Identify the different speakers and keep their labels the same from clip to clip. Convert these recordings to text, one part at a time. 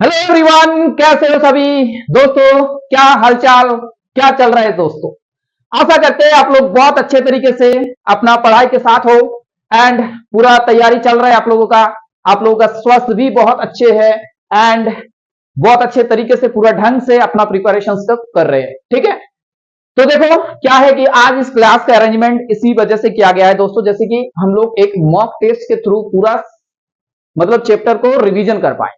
Speaker 1: Hello everyone, कैसे हो सभी दोस्तों। क्या हालचाल, क्या चल रहा है दोस्तों। आशा करते हैं आप लोग बहुत अच्छे तरीके से अपना पढ़ाई के साथ हो एंड पूरा तैयारी चल रहा है आप लोगों का। आप लोगों का स्वास्थ्य भी बहुत अच्छे है एंड बहुत अच्छे तरीके से पूरा ढंग से अपना प्रिपरेशन कर रहे हैं। ठीक है, तो देखो क्या है कि आज इस क्लास का अरेंजमेंट इसी वजह से किया गया है दोस्तों, जैसे कि हम लोग एक मॉक टेस्ट के थ्रू पूरा मतलब चैप्टर को रिवीजन कर पाए।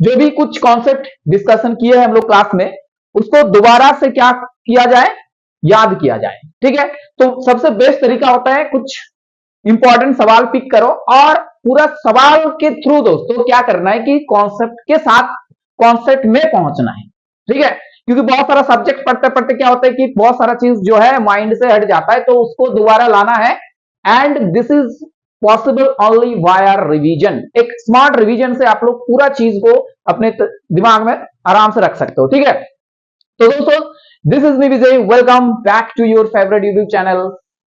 Speaker 1: जो भी कुछ कॉन्सेप्ट डिस्कशन किए हैं हम लोग क्लास में, उसको दोबारा से क्या किया जाए, याद किया जाए। ठीक है, तो सबसे बेस्ट तरीका होता है कुछ इंपॉर्टेंट सवाल पिक करो और पूरा सवाल के थ्रू दोस्तों क्या करना है कि कॉन्सेप्ट के साथ कॉन्सेप्ट में पहुंचना है। ठीक है, क्योंकि बहुत सारा सब्जेक्ट पढ़ते पढ़ते क्या होता है कि बहुत सारा चीज जो है माइंड से हट जाता है, तो उसको दोबारा लाना है and this is possible only via revision. एक स्मार्ट रिवीजन से आप लोग पूरा चीज को अपने दिमाग में आराम से रख सकते हो। ठीक है, तो दोस्तों this is me Vijay, welcome back to your favourite YouTube channel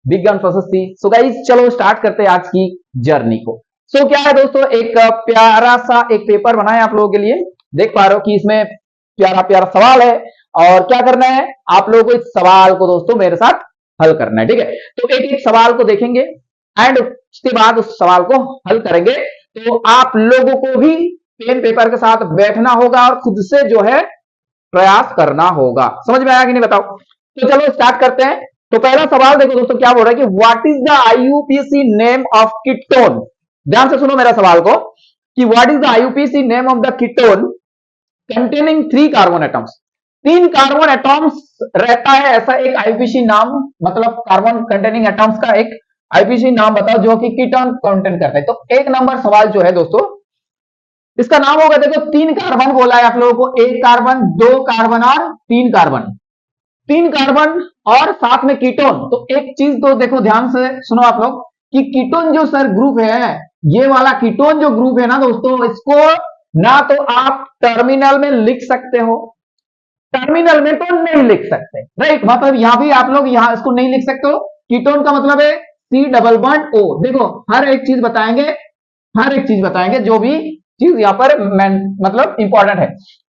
Speaker 1: Vigyan Prashasti. So guys चलो स्टार्ट करते हैं आज की जर्नी को। सो क्या है दोस्तों, एक प्यारा सा एक पेपर बनाया आप लोगों के लिए। देख पा रहे हो कि इसमें प्यारा प्यारा सवाल है और क्या करना है आप लोगों को इस सवाल को दोस्तों मेरे साथ हल करना है। ठीक है, तो एक एक सवाल को देखेंगे एंड उसके बाद उस सवाल को हल करेंगे। तो आप लोगों को भी पेन पेपर के साथ बैठना होगा और खुद से जो है प्रयास करना होगा। समझ में आया कि नहीं बताओ। तो चलो स्टार्ट करते हैं। तो पहला सवाल देखो दोस्तों क्या बोल रहा है कि what is the IUPAC name of ketone. ध्यान से सुनो मेरा सवाल को कि what is the IUPAC name of the ketone containing 3 carbon atoms. 3 carbon atoms रहता है ऐसा एक आईयूपीसी नाम, मतलब कार्बन कंटेनिंग एटम्स का एक आईपीसी नाम बताओ जो कि कीटोन कंटेंट करता है। तो एक नंबर सवाल जो है दोस्तों, इसका नाम होगा, देखो 3 कार्बन बोला है आप लोगों को, 1 कार्बन 2 कार्बन और 3 कार्बन। 3 कार्बन और साथ में कीटोन। तो एक चीज तो देखो ध्यान से सुनो आप लोग कि कीटोन जो सर ग्रुप है, ये वाला कीटोन जो ग्रुप है ना दोस्तों, इसको ना तो आप टर्मिनल में लिख सकते हो, टर्मिनल में तो नहीं लिख सकते, राइट। मतलब यहां भी आप लोग यहां इसको नहीं लिख सकते हो। कीटोन का मतलब है सी डबल बॉन्ड ओ। देखो हर एक चीज बताएंगे, हर एक चीज बताएंगे, जो भी चीज यहां पर मतलब इंपॉर्टेंट है।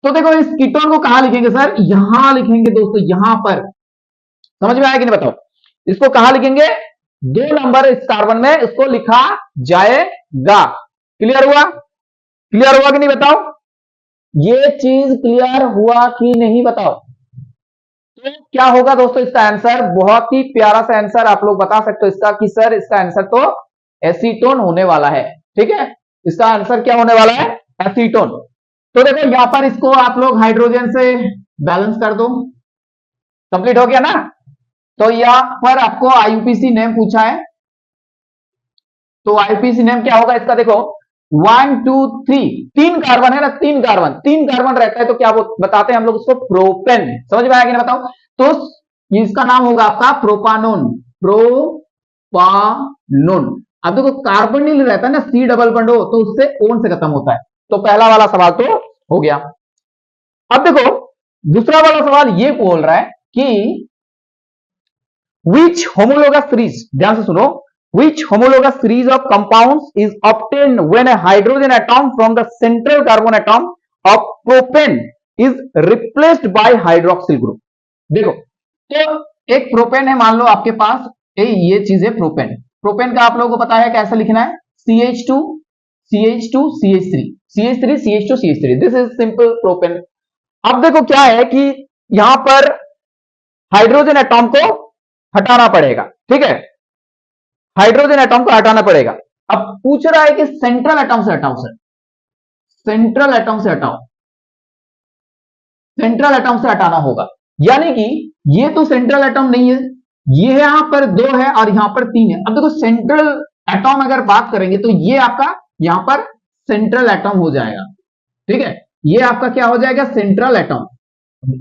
Speaker 1: तो देखो इस कीटोन को कहां लिखेंगे सर, यहां लिखेंगे दोस्तों, यहां पर। समझ में आया कि नहीं बताओ। इसको कहां लिखेंगे, 2 नंबर इस कार्बन में इसको लिखा जाएगा। क्लियर हुआ, क्लियर हुआ कि नहीं बताओ। ये चीज क्लियर हुआ कि नहीं बताओ। तो क्या होगा दोस्तों इसका आंसर, बहुत ही प्यारा सा आंसर आप लोग बता सकते हो इसका कि सर इसका आंसर तो एसीटोन होने वाला है। ठीक है, इसका आंसर क्या होने वाला है, एसीटोन। तो देखो यहां पर इसको आप लोग हाइड्रोजन से बैलेंस कर दो, कंप्लीट हो गया ना। तो यहां पर आपको आईयूपीसी नेम पूछा है, तो आईयूपीसी नेम क्या होगा इसका, देखो 1 2 3, 3 कार्बन है ना, 3 कार्बन, 3 कार्बन रहता है तो क्या बताते हैं हम लोग उसको, प्रोपेन। समझ में आया कि नहीं बताओ। तो इसका नाम होगा आपका प्रोपानोन, प्रोपानोन। अब देखो कार्बन नहीं रहता है ना, सी डबल बॉन्ड हो तो उससे ओन से खत्म होता है। तो पहला वाला सवाल तो हो गया। अब देखो दूसरा वाला सवाल ये बोल रहा है कि विच होमोलोगस सीरीज, ध्यान से सुनो, which homologous series of compounds is obtained when a hydrogen atom from the central carbon atom of propane is replaced by hydroxyl group। देखो तो एक प्रोपेन है, मान लो आपके पास ये चीज है प्रोपेन। प्रोपेन का आप लोगों को पता है कैसे लिखना है, CH2 CH2 CH3 CH3 CH2 CH3, this is simple propane. अब देखो क्या है कि यहां पर हाइड्रोजन एटॉम को हटाना पड़ेगा। ठीक है, हाइड्रोजन एटॉम को हटाना पड़ेगा। अब पूछ रहा है कि सेंट्रल एटॉम से हटाओ सर, सेंट्रल एटॉम से हटाओ, सेंट्रल एटॉम से हटाना होगा। यानी कि ये तो सेंट्रल एटॉम नहीं है, ये यहां पर 2 है और यहां पर 3 है। अब देखो सेंट्रल एटॉम अगर बात करेंगे तो ये आपका यहां पर सेंट्रल एटॉम हो जाएगा। ठीक है, ये आपका क्या हो जाएगा, सेंट्रल एटॉम।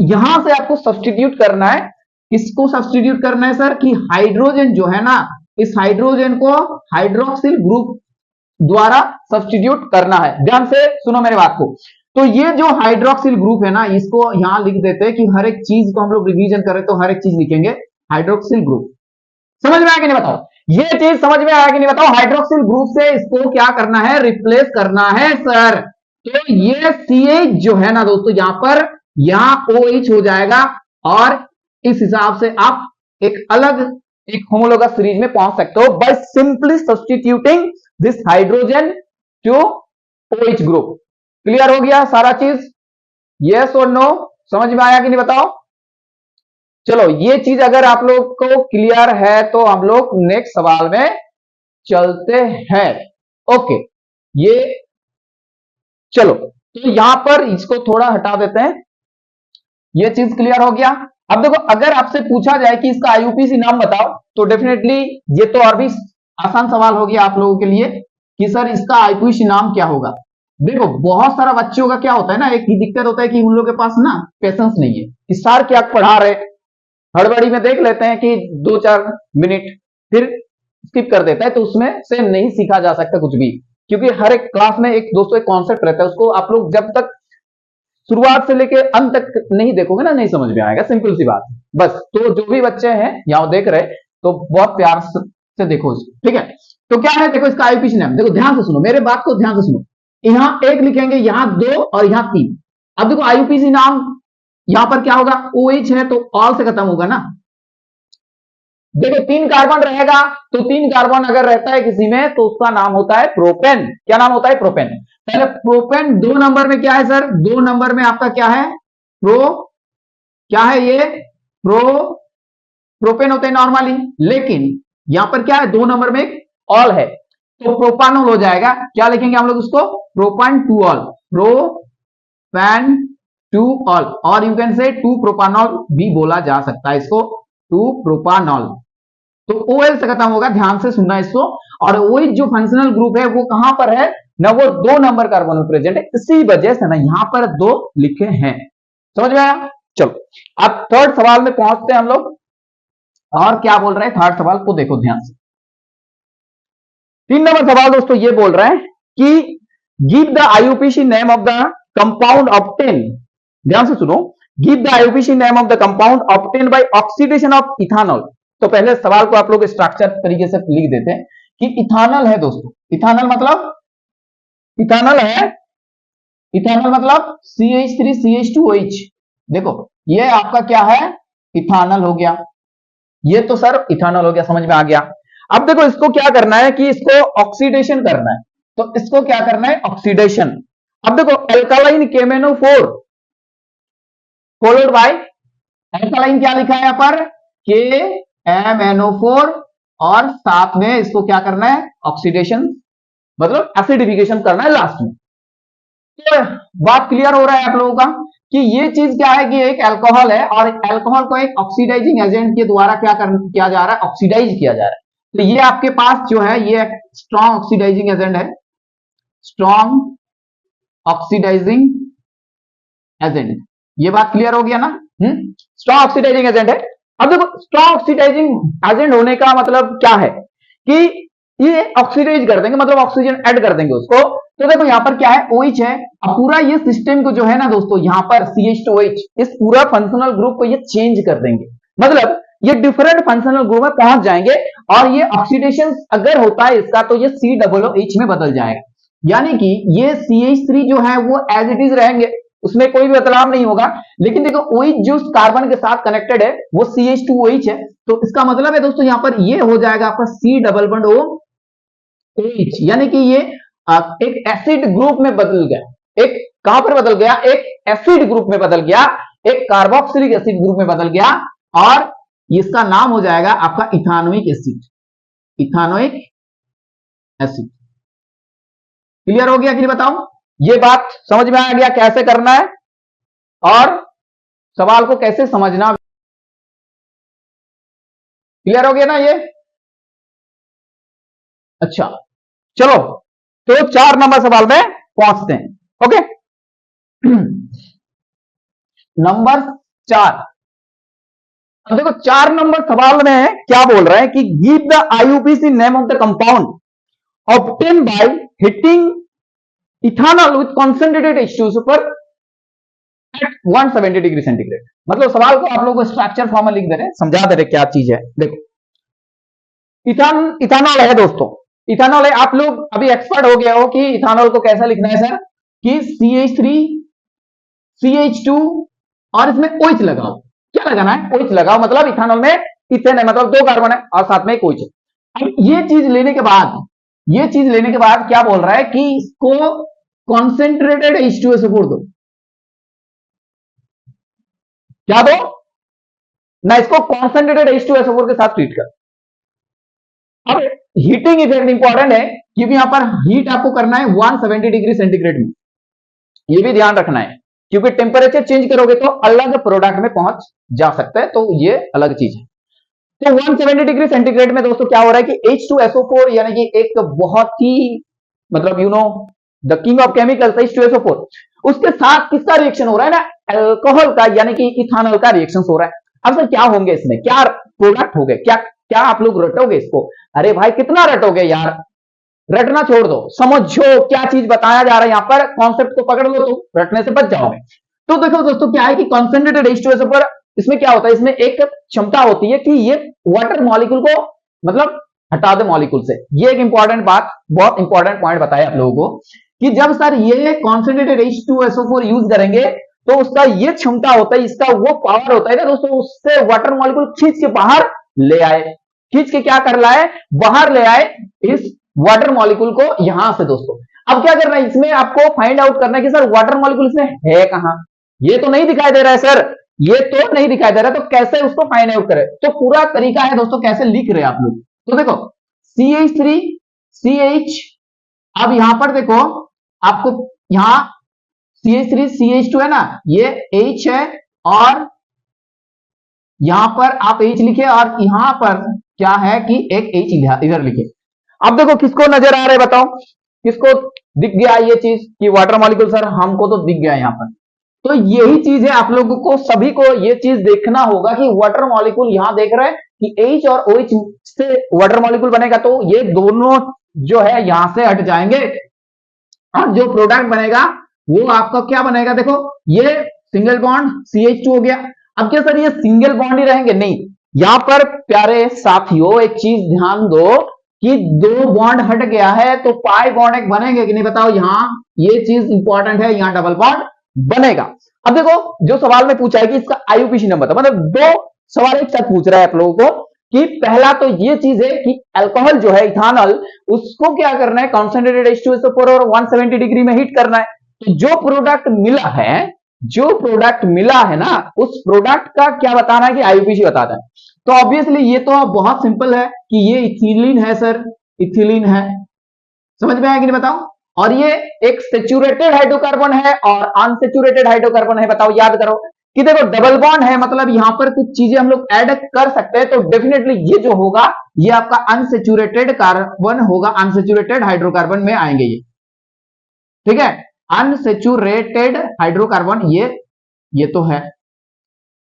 Speaker 1: यहां से आपको सब्सटीट्यूट करना है, किसको सब्सटीट्यूट करना है सर, कि हाइड्रोजन जो है ना, इस हाइड्रोजन को हाइड्रोक्सिल ग्रुप द्वारा सब्सटीट्यूट करना है। ध्यान से सुनो मेरे बात को। तो ये जो हाइड्रोक्सिल ग्रुप है ना, इसको यहां लिख देते हैं कि हर एक चीज को हम लोग रिवीजन करें तो हर एक चीज लिखेंगे हाइड्रोक्सिल ग्रुप। समझ में आया कि नहीं बताओ, ये चीज समझ में आया कि नहीं बताओ। हाइड्रोक्सिल ग्रुप से इसको क्या करना है, रिप्लेस करना है सर। तो ये CH जो है ना दोस्तों, यहां पर यहां OH हो जाएगा और इस हिसाब से आप एक अलग एक होमोलोगस सीरीज में पहुंच सकते हो by simply substituting this hydrogen to OH group. Clear हो गया सारा चीज? यस और नो? समझ में आया कि नहीं बताओ? चलो ये चीज अगर आप लोग को क्लियर है तो हम लोग नेक्स्ट सवाल में चलते हैं। ओके, ये चलो तो यहां पर इसको थोड़ा हटा देते हैं। ये चीज क्लियर हो गया। अब देखो अगर आपसे पूछा जाए कि इसका IUPAC नाम बताओ तो डेफिनेटली ये तो और भी आसान सवाल हो गया आप लोगों के लिए कि सर इसका IUPAC नाम क्या होगा। देखो बहुत सारा बच्चों का क्या होता है ना, एक ही दिक्कत होता है कि उन लोगों के पास ना पेशेंस नहीं है कि सर क्या पढ़ा रहे, हड़बड़ी में देख लेते हैं कि 2-4 मिनट फिर स्किप कर देता है, तो उसमें से नहीं सीखा जा सकता कुछ भी, क्योंकि हर एक क्लास में एक दोस्तों एक कॉन्सेप्ट रहता है, उसको आप लोग जब तक शुरुआत से लेकर अंत तक नहीं देखोगे ना नहीं समझ में आएगा। सिंपल सी बात है बस। तो जो भी बच्चे हैं यहां देख रहे तो बहुत प्यार से देखो इसको, ठीक है? तो क्या है देखो इसका IUPAC नाम, देखो ध्यान से सुनो, मेरे बात को ध्यान से सुनो। यहां 1 लिखेंगे, यहां 2 और यहां 3। अब देखो IUPAC नाम यहां पर क्या होगा, OH है तो ऑल से खत्म होगा ना। देखो 3 कार्बन रहेगा तो 3 कार्बन अगर रहता है किसी में तो उसका नाम होता है प्रोपेन। क्या नाम होता है? प्रोपेन। पहले प्रोपेन 2 नंबर में क्या है सर? 2 नंबर में आपका क्या है? क्या है ये? प्रोपेन होते हैं नॉर्मली, लेकिन यहां पर क्या है 2 नंबर में एक ऑल है तो प्रोपानॉल हो जाएगा। क्या लिखेंगे हम लोग उसको? प्रोपान टू ऑल, प्रोपैन टू ऑल, और यू कैन से 2 प्रोपानॉल भी बोला जा सकता है इसको, 2 प्रोपानॉल। तो OL से खत्म होगा, ध्यान से सुनना इसको। और OH जो फंक्शनल ग्रुप है वो कहां पर है ना, वो 2 नंबर कार्बन में प्रेजेंट है, इसी वजह से ना यहां पर 2 लिखे हैं। समझ में आया? चलो अब थर्ड सवाल में पहुंचते हैं हम लोग। और क्या बोल रहे हैं थर्ड सवाल को देखो ध्यान से। 3 नंबर सवाल दोस्तों ये बोल रहे हैं कि give the IUPAC name of the compound obtain, ध्यान से सुनो, give the IUPAC name of the compound obtain bye oxidation of ethanol. तो पहले सवाल को आप लोग स्ट्रक्चर तरीके से लिख देते हैं कि इथानॉल है दोस्तों, इथानॉल मतलब इथानॉल है, इथानॉल मतलब CH3CH2OH। देखो ये आपका क्या है? इथानॉल हो गया। ये तो सर इथानॉल हो गया, समझ में आ गया। अब देखो इसको क्या करना है कि इसको ऑक्सीडेशन करना है, तो इसको क्या करना है? ऑक्सीडेशन। अब देखो alkaline KMnO4 followed by alkaline क्या लिखा है यहां पर? KMnO4, और साथ में इसको क्या करना है? ऑक्सीडेशन मतलब एसिडिफिकेशन करना है लास्ट में। तो बात क्लियर हो रहा है आप लोगों का कि ये चीज क्या है कि एक अल्कोहल है और अल्कोहल को एक ऑक्सीडाइजिंग एजेंट के द्वारा किया जा रहा है, ऑक्सीडाइज किया जा रहा है। तो ये आपके पास जो है ये स्ट्रॉन्ग ऑक्सीडाइजिंग एजेंट है, स्ट्रॉन्ग ऑक्सीडाइजिंग एजेंट। ये बात क्लियर हो गया ना? स्ट्रॉन्ग ऑक्सीडाइजिंग एजेंट है। अब देखो स्ट्रॉन्ग ऑक्सीडाइजिंग एजेंट होने का मतलब क्या है कि ये ऑक्सीडाइज कर देंगे, मतलब ऑक्सीजन ऐड कर देंगे उसको। तो देखो यहां पर क्या है? OH है। अब पूरा ये सिस्टम को जो है ना दोस्तों यहां पर CH2OH, इस पूरा फंक्शनल ग्रुप को ये चेंज कर देंगे, मतलब ये डिफरेंट फंक्शनल ग्रुप में पहुंच जाएंगे और ये ऑक्सीडेशन अगर होता है इसका तो ये COOH में बदल जाएगा। यानी कि ये CH3 जो है वो एज इट इज रहेंगे, उसमें कोई भी बदलाव नहीं होगा। लेकिन देखो OH जो कार्बन के साथ कनेक्टेड है वो CH2OH है, तो इसका मतलब है दोस्तों यहां पर ये हो जाएगा आपका C++OH, यानी कि ये एक एसिड ग्रुप में बदल गया। एक कहां पर बदल गया? एक एसिड ग्रुप में बदल गया, एक कार्बोक्सिलिक एसिड ग्रुप में बदल गया, और इसका नाम हो जाएगा आपका ethanoic acid, ethanoic acid. Clear हो गया कि नहीं बताओ? ये बात समझ में आ गया कैसे करना है और सवाल को कैसे समझना? क्लियर हो गया ना ये? अच्छा चलो तो 4 नंबर सवाल में पहुंचते हैं। Okay number 4। अब देखो 4 नंबर सवाल में क्या बोल रहे हैं कि give the IUPAC name of the compound obtain by heating ethanol with concentrated H2 पर एट 170 डिग्री सेंटीग्रेड। मतलब सवाल को आप लोगों को स्ट्रक्चर फॉर्म में लिख दे रहे हैं, समझा दे रहे क्या चीज है। देखो इथानॉल है दोस्तों, इथानॉल है। आप लोग अभी एक्सपर्ट हो गए हो कि इथानॉल को कैसे लिखना है सर? कि CH3 CH2 और इसमें OH लगाओ। क्या लगाना है? OH लगाओ, मतलब इथानॉल में इथेन है, मतलब 2 कार्बन है और साथ में एक OH है। अब ये चीज लेने के बाद क्या बोल रहा है कि इसको कॉन्सेंट्रेटेड H2SO4 दो। क्या दो ना? इसको कॉन्सेंट्रेटेड H2SO4 के साथ ट्रीट कर। अब हीटिंग इफेक्ट इंपॉर्टेंट है क्योंकि यहां पर हीट आपको करना है 170 डिग्री सेंटीग्रेड में, ये भी ध्यान रखना है क्योंकि टेम्परेचर चेंज करोगे तो अलग प्रोडक्ट में पहुंच जा सकता है, तो ये अलग चीज है। तो 170 डिग्री सेंटीग्रेड में दोस्तों क्या हो रहा है कि H2SO4 यानी कि एक बहुत ही मतलब the king of chemicals H2SO4, उसके साथ किसका रिएक्शन हो रहा है ना? अल्कोहल का, यानी कि इथानॉल का रिएक्शन हो रहा है। अब सर क्या होंगे इसमें, क्या प्रोडक्ट हो गए, क्या आप लोग रटोगे इसको? अरे भाई कितना रटोगे यार, रटना छोड़ दो, समझो क्या चीज बताया जा रहा है यहां पर, कॉन्सेप्ट को पकड़ लो तो रटने से बच जाओगे। तो देखो दोस्तों क्या है कि कॉन्सेंट्रेटेड H2SO4, इसमें क्या होता है, इसमें एक क्षमता होती है कि ये वाटर मॉलिक्यूल को मतलब हटा दे मॉलिक्यूल से। ये एक इंपॉर्टेंट बात, बहुत इंपॉर्टेंट पॉइंट बताया आप लोगों को कि जब सर ये कॉन्सेंट्रेटेड H2SO4 यूज करेंगे तो उसका ये क्षमता होता है, इसका वो पावर होता है ना दोस्तों, उससे वाटर मॉलिक्यूल खींच के बाहर ले आए, खींच के क्या कर लाए, बाहर ले आए इस वाटर मॉलिक्यूल को यहां से दोस्तों। अब क्या करना है, इसमें आपको फाइंड आउट करना है कि सर वाटर मॉलिक्यूल इसमें है कहां, ये तो नहीं दिखाई दे रहा है सर, ये तो नहीं दिखाई दे रहा है, तो कैसे उसको फाइंड आउट करें? तो पूरा तरीका है दोस्तों कैसे लिख रहे हैं आप लोग। तो देखो CH3 CH, अब यहां पर देखो आपको यहां CH3 CH2 है ना, ये H है और यहां पर आप H लिखे और यहां पर क्या है कि एक H इधर लिखे। अब देखो किसको नजर आ रहा है बताओ, किसको दिख गया ये चीज कि वाटर मॉलिक्यूल? सर हमको तो दिख गया यहां पर। तो यही चीज है, आप लोगों को सभी को ये चीज देखना होगा कि वाटर मॉलिक्यूल यहां देख रहे हैं कि H और OH से वाटर मॉलिक्यूल बनेगा, तो ये दोनों जो है यहां से हट जाएंगे और जो प्रोडक्ट बनेगा वो आपका क्या बनेगा, देखो ये सिंगल बॉन्ड CH2 हो गया। अब क्या सर ये सिंगल बॉन्ड ही रहेंगे? नहीं, यहां पर प्यारे साथियों एक चीज ध्यान दो कि 2 बॉन्ड हट गया है तो पाई बॉन्ड एक बनेंगे कि नहीं बताओ? यहां ये चीज इंपॉर्टेंट है, यहां डबल बॉन्ड बनेगा। अब देखो जो सवाल में पूछा है कि इसका IUPAC नंबर, मतलब 2 सवाल एक साथ पूछ रहा है आप लोगों को कि पहला तो ये चीज है कि अल्कोहल जो है इथानॉल, उसको क्या करना है, कॉन्सेंट्रेटेड H2SO4 और 170 डिग्री में हीट करना है। तो जो प्रोडक्ट मिला है ना, उस प्रोडक्ट का क्या बताना है कि IUPAC बताना है। तो ऑब्वियसली ये तो बहुत सिंपल है कि ये इथिलीन है सर, इथिलीन है, समझ में आया कि नहीं बताओ? और ये एक सेचुरेटेड हाइड्रोकार्बन है और अनसेचुरेटेड हाइड्रोकार्बन है, बताओ याद करो कि देखो डबल बॉन्ड है, मतलब यहां पर कुछ चीजें हम लोग ऐड कर सकते हैं, तो डेफिनेटली ये जो होगा ये आपका अनसेचुरेटेड कार्बन होगा, अनसेचुरेटेड हाइड्रोकार्बन में आएंगे ये, ठीक है, अनसेचुरेटेड हाइड्रोकार्बन ये तो है।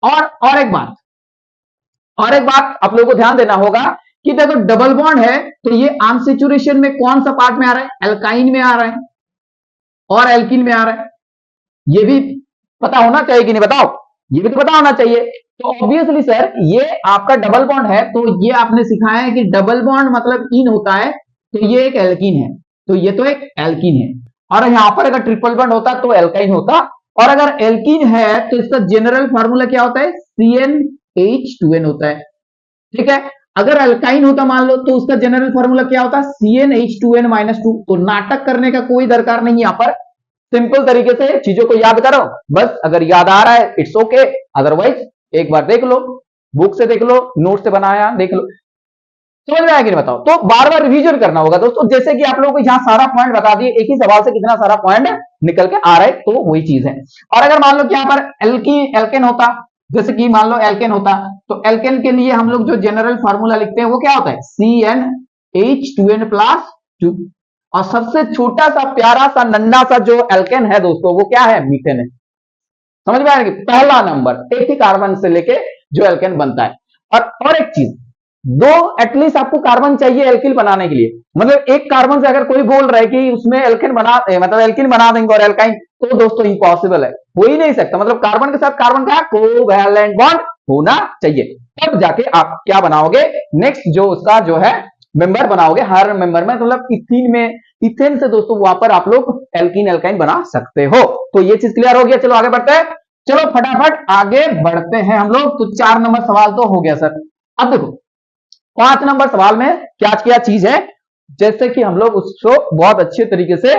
Speaker 1: और एक बात आप लोगों को ध्यान देना होगा कि देखो डबल बॉन्ड है तो ये अनसेचुरेशन में कौन सा पार्ट में आ रहा है, एल्काइन में आ रहा है और एल्कीन में आ रहा है, ये भी पता होना चाहिए कि नहीं बताओ? ये भी तो पता होना चाहिए। तो ऑब्वियसली सर ये आपका डबल बॉन्ड है, तो ये आपने सिखाया है कि डबल बॉन्ड मतलब इन होता है, तो ये एक एल्कीन है, तो ये तो एक एल्कीन है। और यहां पर अगर ट्रिपल बॉन्ड होता तो एल्काइन होता, और अगर एल्कीन है तो इसका जनरल फॉर्मूला क्या होता है, CnH2n होता है, ठीक है। अगर अल्काइन होता मान लो तो उसका जनरल फॉर्मूला क्या होता है, CnH2n-2। तो नाटक करने का कोई दरकार नहीं, यहां पर सिंपल तरीके से चीजों को याद करो बस, अगर याद आ रहा है इट्स ओके, अदरवाइज एक बार देख लो, बुक से देख लो, नोट से बनाया देख लो, समझ में आया कि नहीं बताओ? तो बार बार रिवीजन करना होगा दोस्तों, जैसे कि आप लोगों को यहां सारा पॉइंट बता दिए, एक ही सवाल से कितना सारा पॉइंट निकल के आ रहा है, तो वही चीज है। और अगर मान लो कि यहां पर एल्केन होता, जैसे कि मान लो एल्केन होता, तो एल्केन के लिए हम लोग जो जनरल फॉर्मूला लिखते हैं वो क्या होता है, CnH2n+2। और सबसे छोटा सा प्यारा सा नन्ना सा जो एल्केन है दोस्तों वो क्या है, मीथेन है, समझ में आएगी? पहला नंबर एक ही कार्बन से लेके जो एल्केन बनता है। और एक चीज, 2 एटलीस्ट आपको कार्बन चाहिए एल्किल बनाने के लिए, मतलब एक कार्बन से अगर कोई बोल रहा है कि उसमें एल्केन बना मतलब एल्किन बना देंगे और एल्काइन, तो दोस्तों इंपॉसिबल है, हो ही नहीं सकता। मतलब कार्बन के साथ कार्बन का कोवैलेंट बॉन्ड होना चाहिए, तब जाके आप क्या बनाओगे, नेक्स्ट जो उसका जो है मेंबर बनाओगे, हर मेंबर में मतलब इथीन में, इथेन से दोस्तों वहां पर आप लोग एल्कीन एल्काइन बना सकते हो। तो ये चीज क्लियर हो गया। चलो आगे बढ़ते हैं, चलो फटाफट आगे बढ़ते हैं हम लोग। तो 4 नंबर सवाल तो हो गया सर। अब देखो 5 नंबर सवाल में क्या क्या चीज है, जैसे कि हम लोग उसको बहुत अच्छे तरीके से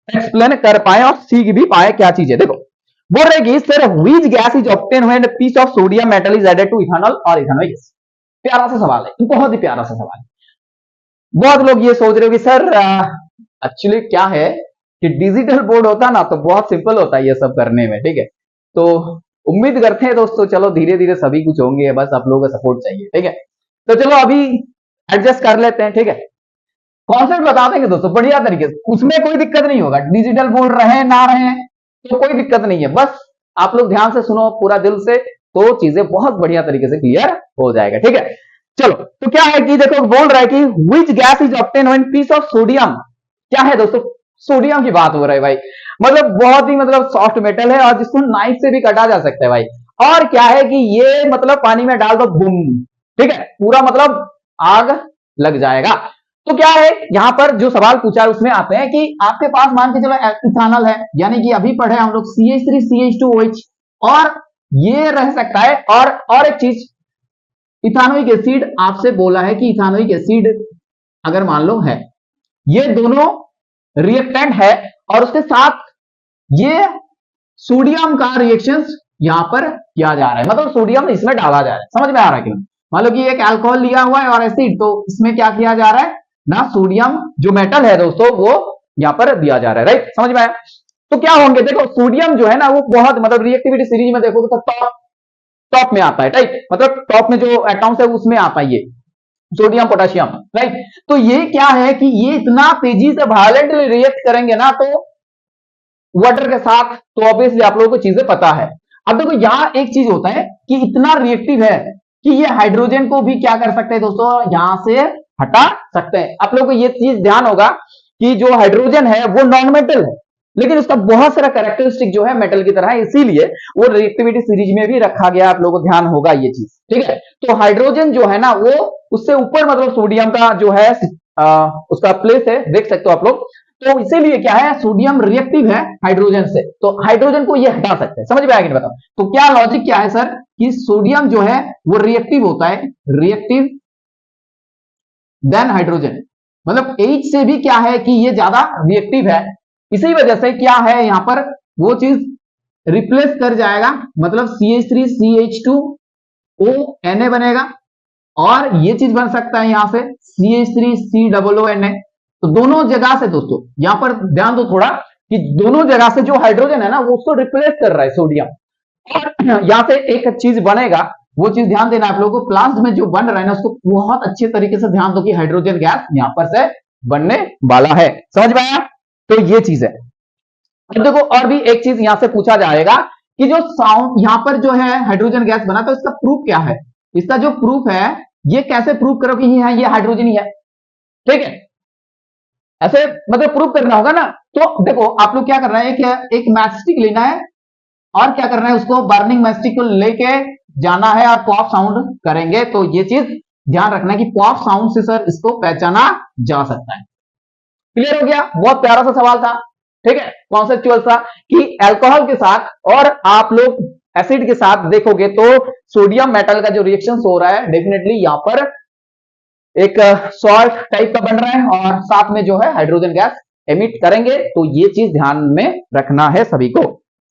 Speaker 1: एक्सप्लेन कर पाए और सीख भी पाए क्या चीज है। देखो बोल रहे कि sir which gas is obtain when piece of sodium metal is added to ethanol और इथेनॉल गैस। प्यारा सा सवाल है, बहुत ही प्यारा सा सवाल है। बहुत लोग ये सोच रहे हो कि सर एक्चुअली क्या है कि डिजिटल बोर्ड होता ना तो बहुत सिंपल होता है ये सब करने में, ठीक है। तो उम्मीद करते हैं दोस्तों, चलो धीरे धीरे सभी कुछ होंगे, बस आप लोगों का सपोर्ट चाहिए, ठीक है। तो चलो अभी एडजस्ट कर लेते हैं, ठीक है। कॉन्सेप्ट बता देंगे दोस्तों बढ़िया तरीके से, उसमें कोई दिक्कत नहीं होगा। डिजिटल बोर्ड रहे ना रहे तो कोई दिक्कत नहीं है, बस आप लोग ध्यान से सुनो पूरा दिल से, तो चीजें बहुत बढ़िया तरीके से क्लियर हो जाएगा, ठीक है। चलो तो क्या है कि देखो बोल रहा है कि which gas is obtain when piece of sodium, क्या है दोस्तों, सोडियम की बात हो रहा है भाई। मतलब बहुत ही मतलब सॉफ्ट मेटल है और जिसको नाइफ से भी काटा जा सकता है भाई। और क्या है कि ये मतलब पानी में डाल दो बूम, ठीक है, पूरा मतलब आग लग जाएगा। तो क्या है यहां पर जो सवाल पूछा है उसमें आते हैं कि आपके पास मान के चलो इथानॉल है, यानी कि अभी पढ़े हम लोग CH3CH2OH, और ये रह सकता है। और एक चीज, इथानोइक एसिड आपसे बोला है कि इथानोइक एसिड अगर मान लो है, ये दोनों रिएक्टेंट है और उसके साथ ये सोडियम का रिएक्शन यहां पर किया जा रहा है, मतलब सोडियम इसमें डाला जा रहा है। समझ में आ रहा है कि मान लो कि एक अल्कोहल लिया हुआ है और एसिड, तो इसमें क्या किया जा रहा है ना, सोडियम जो मेटल है दोस्तों वो यहां पर दिया जा रहा है, राइट, समझ में आया। तो क्या होंगे, देखो सोडियम जो है ना वो बहुत मतलब रिएक्टिविटी सीरीज में देखो तो टॉप में आता है, राइट, मतलब टॉप में जो एटॉम्स है उसमें आता है ये सोडियम पोटेशियम, राइट। तो ये क्या है कि ये इतना तेजी से वायलेंटली रिएक्ट करेंगे ना तो वाटर के साथ, तो ऑब्वियसली आप लोगों को चीजें पता है। अब देखो यहां एक चीज होता है कि इतना रिएक्टिव है कि ये हाइड्रोजन को भी क्या कर सकते हैं दोस्तों, यहां से हटा सकते हैं। आप लोगों को ये चीज ध्यान होगा कि जो हाइड्रोजन है वो नॉन मेटल है, लेकिन उसका बहुत सारा कैरेक्टरिस्टिक जो है मेटल की तरह है, इसीलिए वो रिएक्टिविटी सीरीज में भी रखा गया। आप लोगों को ध्यान होगा ये चीज, ठीक है। तो हाइड्रोजन जो है ना वो उससे ऊपर मतलब सोडियम का जो है उसका प्लेस है, देख सकते हो आप लोग। तो इसीलिए क्या है, सोडियम रिएक्टिव है हाइड्रोजन से, तो हाइड्रोजन को ये हटा सकते हैं। समझ में आया कि नहीं बताओ। तो क्या लॉजिक क्या है सर कि सोडियम जो है वो रिएक्टिव होता है, रिएक्टिव देन हाइड्रोजन, मतलब H से भी क्या है कि ये ज्यादा रिएक्टिव है, इसी वजह से क्या है यहां पर वो चीज रिप्लेस कर जाएगा, मतलब CH3CH2ONA बनेगा, और ये चीज बन सकता है यहां से CH3COONA। तो दोनों जगह से दोस्तों यहां पर ध्यान दो थोड़ा कि दोनों जगह से जो हाइड्रोजन है ना वो उसको रिप्लेस कर रहा है सोडियम, और यहां से एक चीज बनेगा, वो चीज ध्यान देना आप लोगों को। प्लांट में जो बन रहा है ना उसको बहुत अच्छे तरीके से ध्यान दो कि हाइड्रोजन गैस यहां पर से बनने वाला है। समझ में आया। तो ये चीज है। अब देखो और भी एक चीज यहां से पूछा जाएगा कि जो साउंड यहां पर जो है हाइड्रोजन गैस बना, तो इसका प्रूफ क्या है, इसका जो प्रूफ है ये कैसे प्रूफ करो कि ये हाइड्रोजन ही है, ठीक है। ऐसे मतलब प्रूफ करना होगा ना। तो देखो आप लोग क्या करना है, एक मैचस्टिक लेना है और क्या करना है, उसको बर्निंग मैचस्टिक को लेके जाना है और पॉप साउंड करेंगे। तो ये चीज ध्यान रखना है कि पॉप साउंड से सर इसको पहचाना जा सकता है। क्लियर हो गया, बहुत प्यारा सा सवाल था, ठीक है, कॉन्सेप्चुअल सा कि अल्कोहल के साथ और आप लोग एसिड के साथ देखोगे तो सोडियम मेटल का जो रिएक्शन हो रहा है डेफिनेटली यहां पर एक सॉल्ट टाइप का बन रहा है और साथ में जो है हाइड्रोजन गैस एमिट करेंगे। तो ये चीज ध्यान में रखना है सभी को।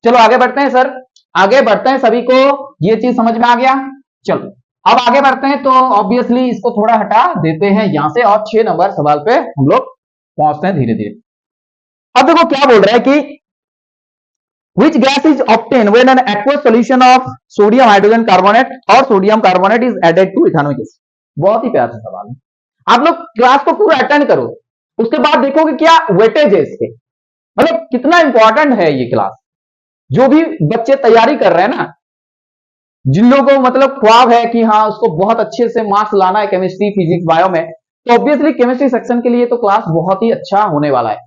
Speaker 1: चलो आगे बढ़ते हैं सर, आगे बढ़ते हैं, सभी को ये चीज समझ में आ गया। चलो अब आगे बढ़ते हैं, तो ऑब्वियसली इसको थोड़ा हटा देते हैं यहां से और 6 नंबर सवाल पे हम लोग पहुंचते हैं धीरे धीरे। अब देखो क्या बोल रहा है कि which gas is obtained when an aqueous solution of sodium hydrogen carbonate or sodium carbonate is added to ethanoic acid। बहुत ही प्यारा सा सवाल है। आप लोग क्लास को पूरा अटेंड करो, उसके बाद देखोगे क्या वेटेज है इसके, मतलब कितना इंपॉर्टेंट है ये क्लास। जो भी बच्चे तैयारी कर रहे हैं ना, जिन लोगों को मतलब ख्वाब है कि हाँ उसको बहुत अच्छे से मार्क्स लाना है केमिस्ट्री फिजिक्स बायो में, तो ऑब्वियसली केमिस्ट्री सेक्शन के लिए तो क्लास बहुत ही अच्छा होने वाला है।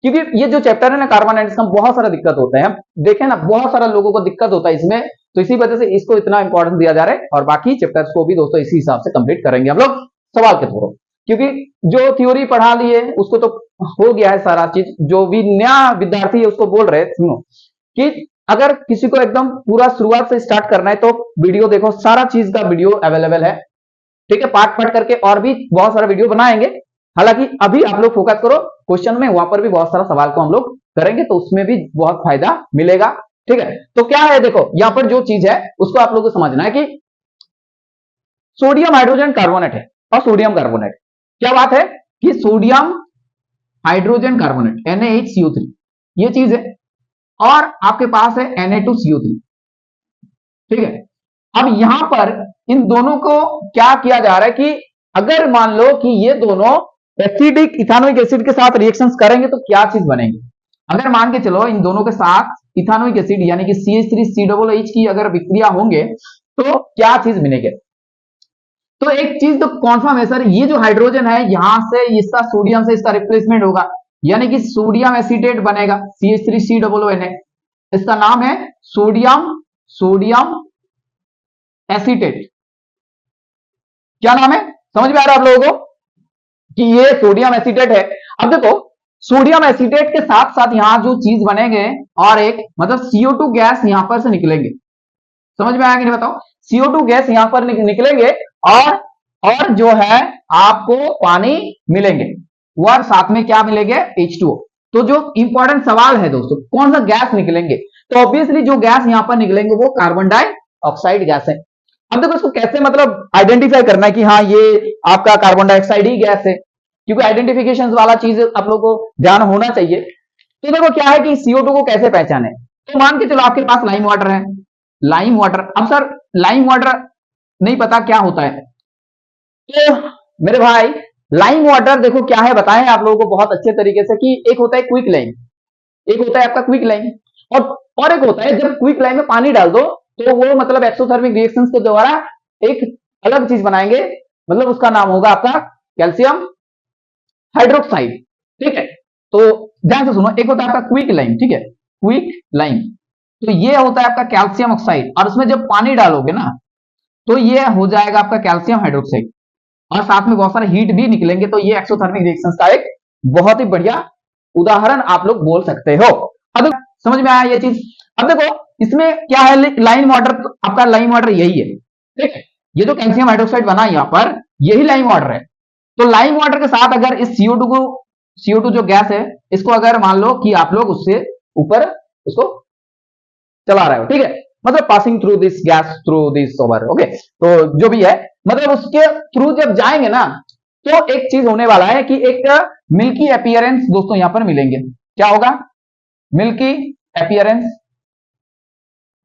Speaker 1: क्योंकि ये जो चैप्टर है ना कार्बन एंड इसका बहुत सारा दिक्कत होता है, हम देखें ना बहुत सारा लोगों को दिक्कत होता है इसमें, तो इसी वजह से इसको इतना इंपॉर्टेंस दिया जा रहा है। और बाकी चैप्टर्स को भी दोस्तों इसी हिसाब से कंप्लीट करेंगे हम लोग सवाल के थ्रू। क्योंकि जो थ्योरी पढ़ा लिए उसको तो हो गया है सारा चीज। जो भी नया विद्यार्थी है उसको बोल रहे सुनो कि अगर किसी को एकदम पूरा शुरुआत से स्टार्ट करना है तो वीडियो देखो, सारा चीज का वीडियो अवेलेबल है, ठीक है। पार्ट पार्ट करके और भी बहुत सारा वीडियो बनाएंगे। हालांकि अभी आप लोग फोकस करो क्वेश्चन में, वहां पर भी बहुत सारा सवाल को हम लोग करेंगे तो उसमें भी बहुत फायदा मिलेगा, ठीक है। तो क्या है देखो, यहां पर जो चीज है उसको आप लोग को समझना है कि सोडियम हाइड्रोजन कार्बोनेट है और सोडियम कार्बोनेट। क्या बात है कि सोडियम हाइड्रोजन कार्बोनेट NaHCO3 ये चीज है, और आपके पास है Na2CO3, ठीक है। अब यहां पर इन दोनों को क्या किया जा रहा है कि अगर मान लो कि ये दोनों एसिडिक इथानोइक एसिड के साथ रिएक्शंस करेंगे तो क्या चीज बनेगी। अगर मान के चलो इन दोनों के साथ इथानोइक एसिड यानी कि CH3COOH की अगर विक्रिया होंगे तो क्या चीज बनेगी। तो एक चीज तो कॉन्फर्म है सर, ये जो हाइड्रोजन है यहां से इसका सोडियम से इसका रिप्लेसमेंट होगा, यानी कि सोडियम एसीटेट बनेगा CH3COONA। इसका नाम है सोडियम एसीटेट। क्या नाम है, समझ में आ रहा है आप लोगों को कि ये सोडियम एसीटेट है। अब देखो सोडियम एसीटेट के साथ साथ यहां जो चीज बनेंगे और एक मतलब CO2 गैस यहां पर से निकलेंगे, समझ में आया कि नहीं बताओ। CO2 गैस यहां पर निकलेंगे और जो है आपको पानी मिलेंगे और साथ में क्या मिलेंगे H2O। तो जो इंपॉर्टेंट सवाल है दोस्तों, कौन सा गैस निकलेंगे, तो ऑब्वियसली जो गैस यहां पर निकलेंगे वो कार्बन डाइऑक्साइड गैस है। अब देखो इसको कैसे मतलब आइडेंटिफाई करना है कि हाँ ये आपका कार्बन डाइऑक्साइड ही गैस है, क्योंकि आइडेंटिफिकेशन वाला चीज आप लोगों को ध्यान होना चाहिए। तो देखो क्या है कि CO2 को कैसे पहचाने, तो मान के चलो आपके पास लाइम वाटर है, लाइम वाटर। अब सर लाइम वाटर नहीं पता क्या होता है, तो मेरे भाई लाइम वाटर देखो क्या है बताएं आप लोगों को बहुत अच्छे तरीके से कि एक होता है क्विक लाइम, एक होता है आपका क्विक लाइम, और एक होता है जब क्विक लाइम में पानी डाल दो तो वो मतलब एक्सोथर्मिक रिएक्शंस के द्वारा एक अलग चीज बनाएंगे, मतलब उसका नाम होगा आपका कैल्शियम हाइड्रोक्साइड, ठीक है। तो ध्यान से सुनो, एक होता है आपका क्विक लाइम, ठीक है, क्विक लाइम, तो ये होता है आपका कैल्शियम ऑक्साइड, और उसमें जब पानी डालोगे ना तो ये हो जाएगा आपका कैल्शियम हाइड्रोक्साइड, और साथ में बहुत सारे हीट भी निकलेंगे। तो ये एक्सोथर्मिक रिएक्शंस का एक बहुत ही बढ़िया उदाहरण आप लोग बोल सकते हो। अब समझ में आया ये चीज। अब देखो इसमें क्या है, लाइम वाटर, आपका लाइम वाटर यही है, ठीक है। ये जो कैल्शियम हाइड्रोक्साइड बना यहां पर यही लाइम वाटर है। तो लाइम वाटर के साथ अगर इस CO2 जो गैस है इसको अगर मान लो कि आप लोग उससे ऊपर उसको चला रहे हो, ठीक है, मतलब passing through this gas through this over, okay. तो जो भी है मतलब उसके थ्रू जब जाएंगे ना तो एक चीज होने वाला है कि एक मिल्की अपीयरेंस दोस्तों यहां पर मिलेंगे। क्या होगा, मिल्की अपीयरेंस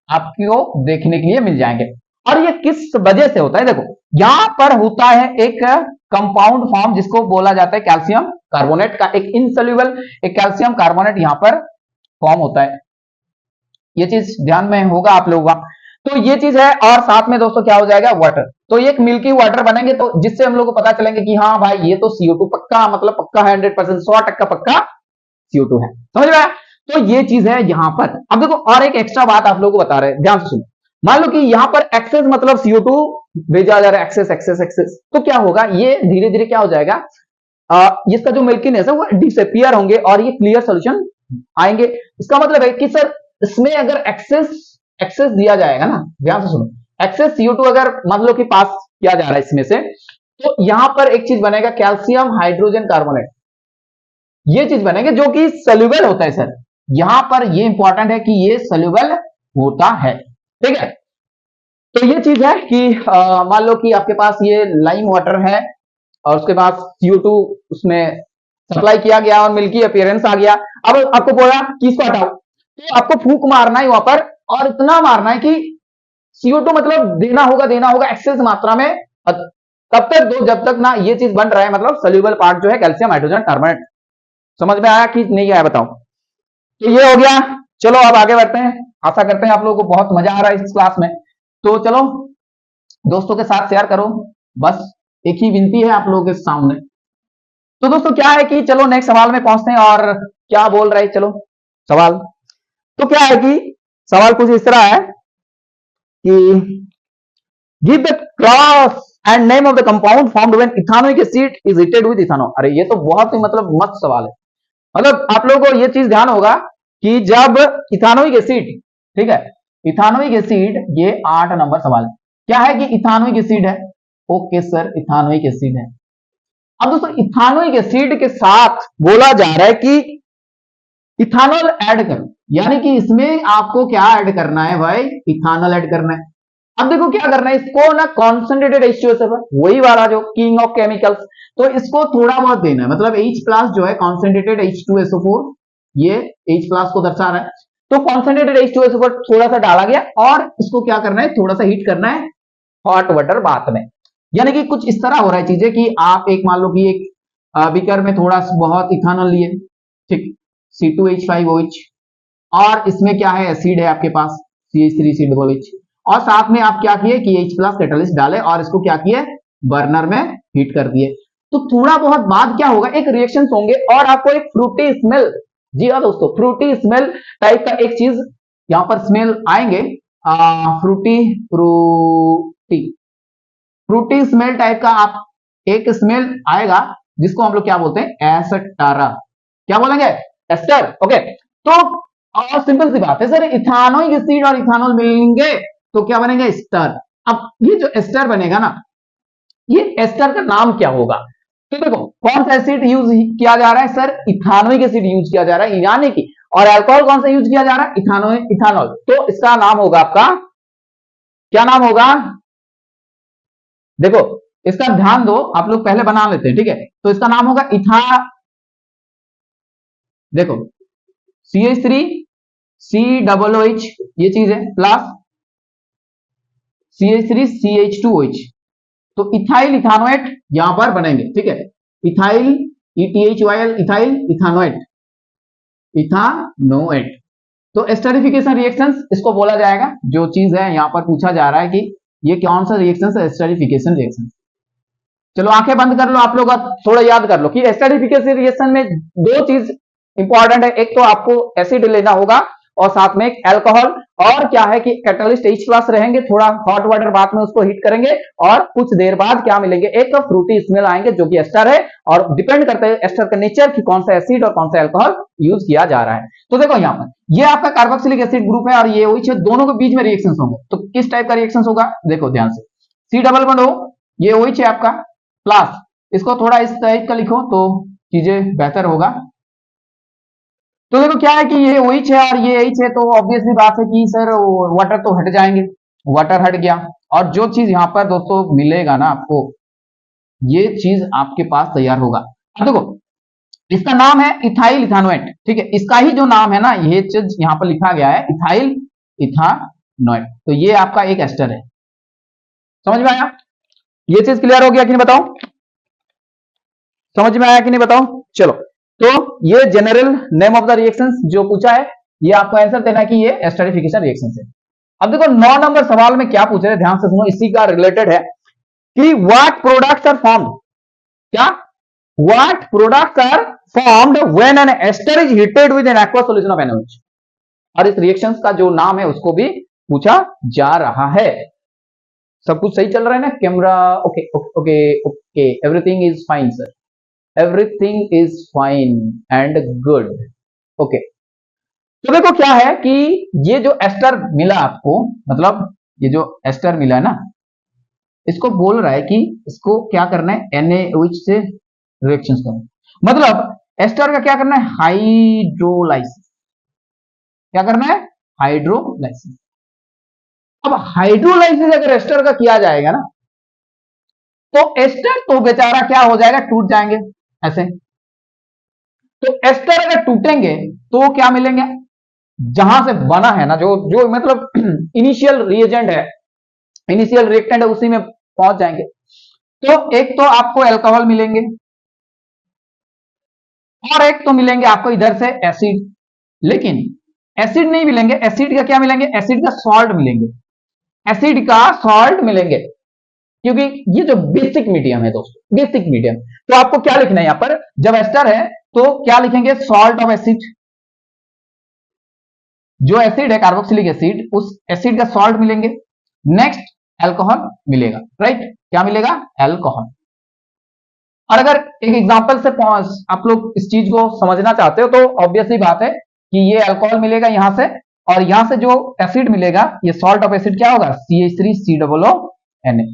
Speaker 1: आपको देखने के लिए मिल जाएंगे। और ये किस वजह से होता है, देखो यहां पर होता है एक कंपाउंड फॉर्म जिसको बोला जाता है कैल्शियम कार्बोनेट का, एक इनसोल्यूबल एक कैल्शियम कार्बोनेट यहां पर फॉर्म होता है। ये चीज ध्यान में होगा आप लोगों का। तो ये चीज है, और साथ में दोस्तों क्या हो जाएगा वाटर, तो एक मिल्की वाटर बनेंगे, तो जिससे हम लोग को पता चलेंगे कि हाँ भाई ये तो CO2 पक्का, मतलब पक्का 100%, 100% पक्का CO2 है, समझ में आया। तो ये चीज है यहां पर। अब देखो और एक एक्स्ट्रा बात आप लोगों को बता रहे हैं, ध्यान से सुनो। मान लो कि यहां पर एक्सेस मतलब CO2 भेजा जा रहा है, एक्सेस एक्सेस एक्सेस, तो क्या होगा, ये धीरे धीरे क्या हो जाएगा, इसका जो मिल्कीनेस है वो डिसअपियर होंगे और ये क्लियर सोल्यूशन आएंगे। इसका मतलब है कि सर इसमें अगर एक्सेस दिया जाएगा ना, ध्यान से सुनो, एक्सेस CO2 अगर मान लो कि पास किया जा रहा है इसमें से, तो यहां पर एक चीज बनेगा कैल्शियम हाइड्रोजन कार्बोनेट, ये चीज बनेगा जो कि सोल्यूबल होता है सर। यहां पर ये इंपॉर्टेंट है कि ये सोल्यूबल होता है, ठीक है। तो ये चीज है कि मान लो कि आपके पास ये लाइम वाटर है और उसके बाद CO2 उसमें सप्लाई किया गया और मिल्की अपीयरेंस आ गया। अब आपको बोला कि इसको हटाओ, तो आपको फूंक मारना है वहां पर, और इतना मारना है कि CO2 मतलब देना होगा एक्सेस मात्रा में, तब तक दो जब तक ना ये चीज बन रहा है, मतलब सोल्यूबल पार्ट जो है कैल्शियम हाइड्रोजन कार्बोनेट। समझ में आया कि नहीं आया बताओ। तो ये हो गया, चलो अब आगे बढ़ते हैं। आशा करते हैं आप लोगों को बहुत मजा आ रहा है इस क्लास में। तो चलो दोस्तों के साथ शेयर करो, बस एक ही विनती है आप लोगों के सामने। तो दोस्तों क्या है कि चलो नेक्स्ट सवाल में पहुंचते हैं, और क्या बोल रहे हैं, चलो सवाल तो क्या है कि सवाल कुछ इस तरह है कि give the cross and name of the compound formed when ethanoic acid is heated with ethanol. अरे ये तो बहुत ही मतलब मस्त सवाल है। मतलब आप लोगों को ये चीज ध्यान होगा कि जब इथानोइक एसिड, ठीक है, इथानोइक एसिड, ये 8 नंबर सवाल है, क्या है कि इथानोइक एसिड है। ओके सर, इथानोइक एसिड है। अब दोस्तों इथानोइक एसिड के साथ बोला जा रहा है कि इथानॉल ऐड करो, यानी कि इसमें आपको क्या ऐड करना है भाई, इथानॉल ऐड करना है। अब देखो क्या करना है, इसको ना कॉन्सेंट्रेटेड H2SO4, वही वाला जो किंग ऑफ केमिकल्स, तो इसको थोड़ा बहुत देना है, मतलब H प्लस जो है कॉन्सेंट्रेटेड H2SO4, ये H प्लस को दर्शा रहा है, तो कॉन्सेंट्रेटेड H2SO4 थोड़ा सा डाला गया और इसको क्या करना है, थोड़ा सा हीट करना है हॉट वाटर बाथ में। यानी कि कुछ इस तरह हो रहा है चीजें कि आप एक मान लो कि एक बीकर में थोड़ा बहुत इथानॉल लिए, ठीक, C2H5OH, और इसमें क्या है, एसिड है आपके पास CH3COOH, और साथ में आप क्या किए कि H प्लस कैटलिस्ट डाले और इसको क्या किए, बर्नर में हीट कर दिए। तो थोड़ा बहुत बाद क्या होगा, एक रिएक्शन होंगे और आपको एक फ्रूटी स्मेल, जी हाँ दोस्तों, फ्रूटी स्मेल टाइप का एक चीज यहां पर स्मेल आएंगे, fruity fruity fruity smell type का आप एक स्मेल आएगा, जिसको हम लोग क्या बोलते हैं, एस्टारा। क्या बोलेंगे, एस्टर। ओके, तो और सिंपल सी बात है सर, इथानोइक एसिड और इथानॉल मिलेंगे तो क्या बनेगा, एस्टर। अब ये जो एस्टर बनेगा ना, ये एस्टर का नाम क्या होगा, तो देखो कौन सा एसिड यूज किया जा रहा है सर, इथानोइक एसिड यूज किया जा रहा है, यानी कि, और अल्कोहल कौन सा यूज किया जा रहा है, इथानॉल, तो इसका नाम होगा आपका, क्या नाम होगा, देखो इसका ध्यान दो, आप लोग पहले बना लेते हैं, ठीक है, तो इसका नाम होगा देखो CH3COOH, ये चीज है, प्लस CH3CH2OH, तो इथाइल इथानोएट यहां पर बनेंगे, ठीक है, इथाइल ETHYL, इथाइल इथानोएट, इथानोएट। तो एस्टरिफिकेशन रिएक्शंस इसको बोला जाएगा, जो चीज है यहां पर पूछा जा रहा है कि ये कौन सा रिएक्शन है, एस्टरिफिकेशन रिएक्शन। चलो आंखें बंद कर लो आप लोग, अब थोड़ा याद कर लो कि एस्टरिफिकेशन रिएक्शन में दो चीज इंपॉर्टेंट है, एक तो आपको एसिड लेना होगा और साथ में एक अल्कोहल, और क्या है कि कैटलिस्ट H प्लस रहेंगे, थोड़ा हॉट वाटर बाथ में उसको हीट करेंगे और कुछ देर बाद क्या मिलेंगे, एक फ्रूटी स्मेल आएंगे जो कि एस्टर है, और डिपेंड करता है एस्टर का नेचर कि कौन सा एसिड और कौन सा अल्कोहल यूज किया जा रहा है। तो देखो यहाँ पर ये आपका कार्बोक्सिलिक एसिड ग्रुप है और ये OH है, दोनों के बीच में रिएक्शन होंगे, तो किस टाइप का रिएक्शन होगा, देखो ध्यान से, C डबल बॉन्ड O, ये OH है आपका, प्लस इसको थोड़ा इस टाइप का लिखो तो चीजें बेहतर होगा। तो देखो क्या है कि ये OH है और ये H है, तो ऑब्वियसली बात है कि सर वाटर तो हट जाएंगे, वाटर हट गया, और जो चीज यहाँ पर दोस्तों मिलेगा ना आपको, ये चीज आपके पास तैयार होगा। अब देखो इसका नाम है इथाइल इथानोएट, ठीक है, इसका ही जो नाम है ना, ये चीज यहाँ पर लिखा गया है इथाइल इथानोएट, तो ये आपका एक एस्टर है। समझ में आया, ये चीज क्लियर हो गया कि नहीं बताओ, समझ में आया कि नहीं बताओ। चलो, तो ये general name of the reactions जो पूछा है, ये आपको आंसर देना है कि ये एस्टरिफिकेशन रिएक्शन है। अब देखो 9 नंबर सवाल में क्या पूछ रहे हैं, ध्यान से सुनो, इसी का रिलेटेड है कि व्हाट प्रोडक्ट्स आर फॉर्म्ड, क्या, what products are formed when an ester is heated with an aqua solution of NaOH, और इस रिएक्शंस का जो नाम है उसको भी पूछा जा रहा है। सब कुछ सही चल रहा है ना, camera okay okay okay, everything is fine sir, everything is fine and good. Okay, तो देखो क्या है कि ये जो एस्टर मिला आपको, मतलब ये जो एस्टर मिला है ना, इसको बोल रहा है कि इसको क्या करना है, NaOH से रिएक्शंस करना, मतलब एस्टर का क्या करना है, हाइड्रोलाइसिस, क्या करना है, हाइड्रोलाइसिस। अब हाइड्रोलाइसिस अगर एस्टर का किया जाएगा ना, तो एस्टर तो बेचारा क्या हो जाएगा, टूट जाएंगे ऐसे, तो एस्टर अगर टूटेंगे तो क्या मिलेंगे, जहां से बना है ना, जो जो मतलब इनिशियल रिएजेंट है, इनिशियल रिएक्टेंट है, उसी में पहुंच जाएंगे। तो एक तो आपको अल्कोहल मिलेंगे और एक तो मिलेंगे आपको इधर से एसिड, लेकिन एसिड नहीं मिलेंगे, एसिड का क्या मिलेंगे, एसिड का सॉल्ट मिलेंगे, एसिड का सॉल्ट मिलेंगे, क्योंकि ये जो बेसिक मीडियम है दोस्तों, बेसिक मीडियम, तो आपको क्या लिखना है यहां पर, जब एस्टर है तो क्या लिखेंगे, सॉल्ट ऑफ एसिड, जो एसिड है कार्बोक्सिलिक एसिड, उस एसिड का सॉल्ट मिलेंगे, नेक्स्ट अल्कोहल मिलेगा, राइट। क्या मिलेगा? एल्कोहल। और अगर एक एग्जांपल से आप लोग इस चीज को समझना चाहते हो तो ऑब्वियसली बात है कि ये अल्कोहल मिलेगा यहां से, और यहां से जो एसिड मिलेगा ये सॉल्ट ऑफ एसिड क्या होगा? CH3COONA।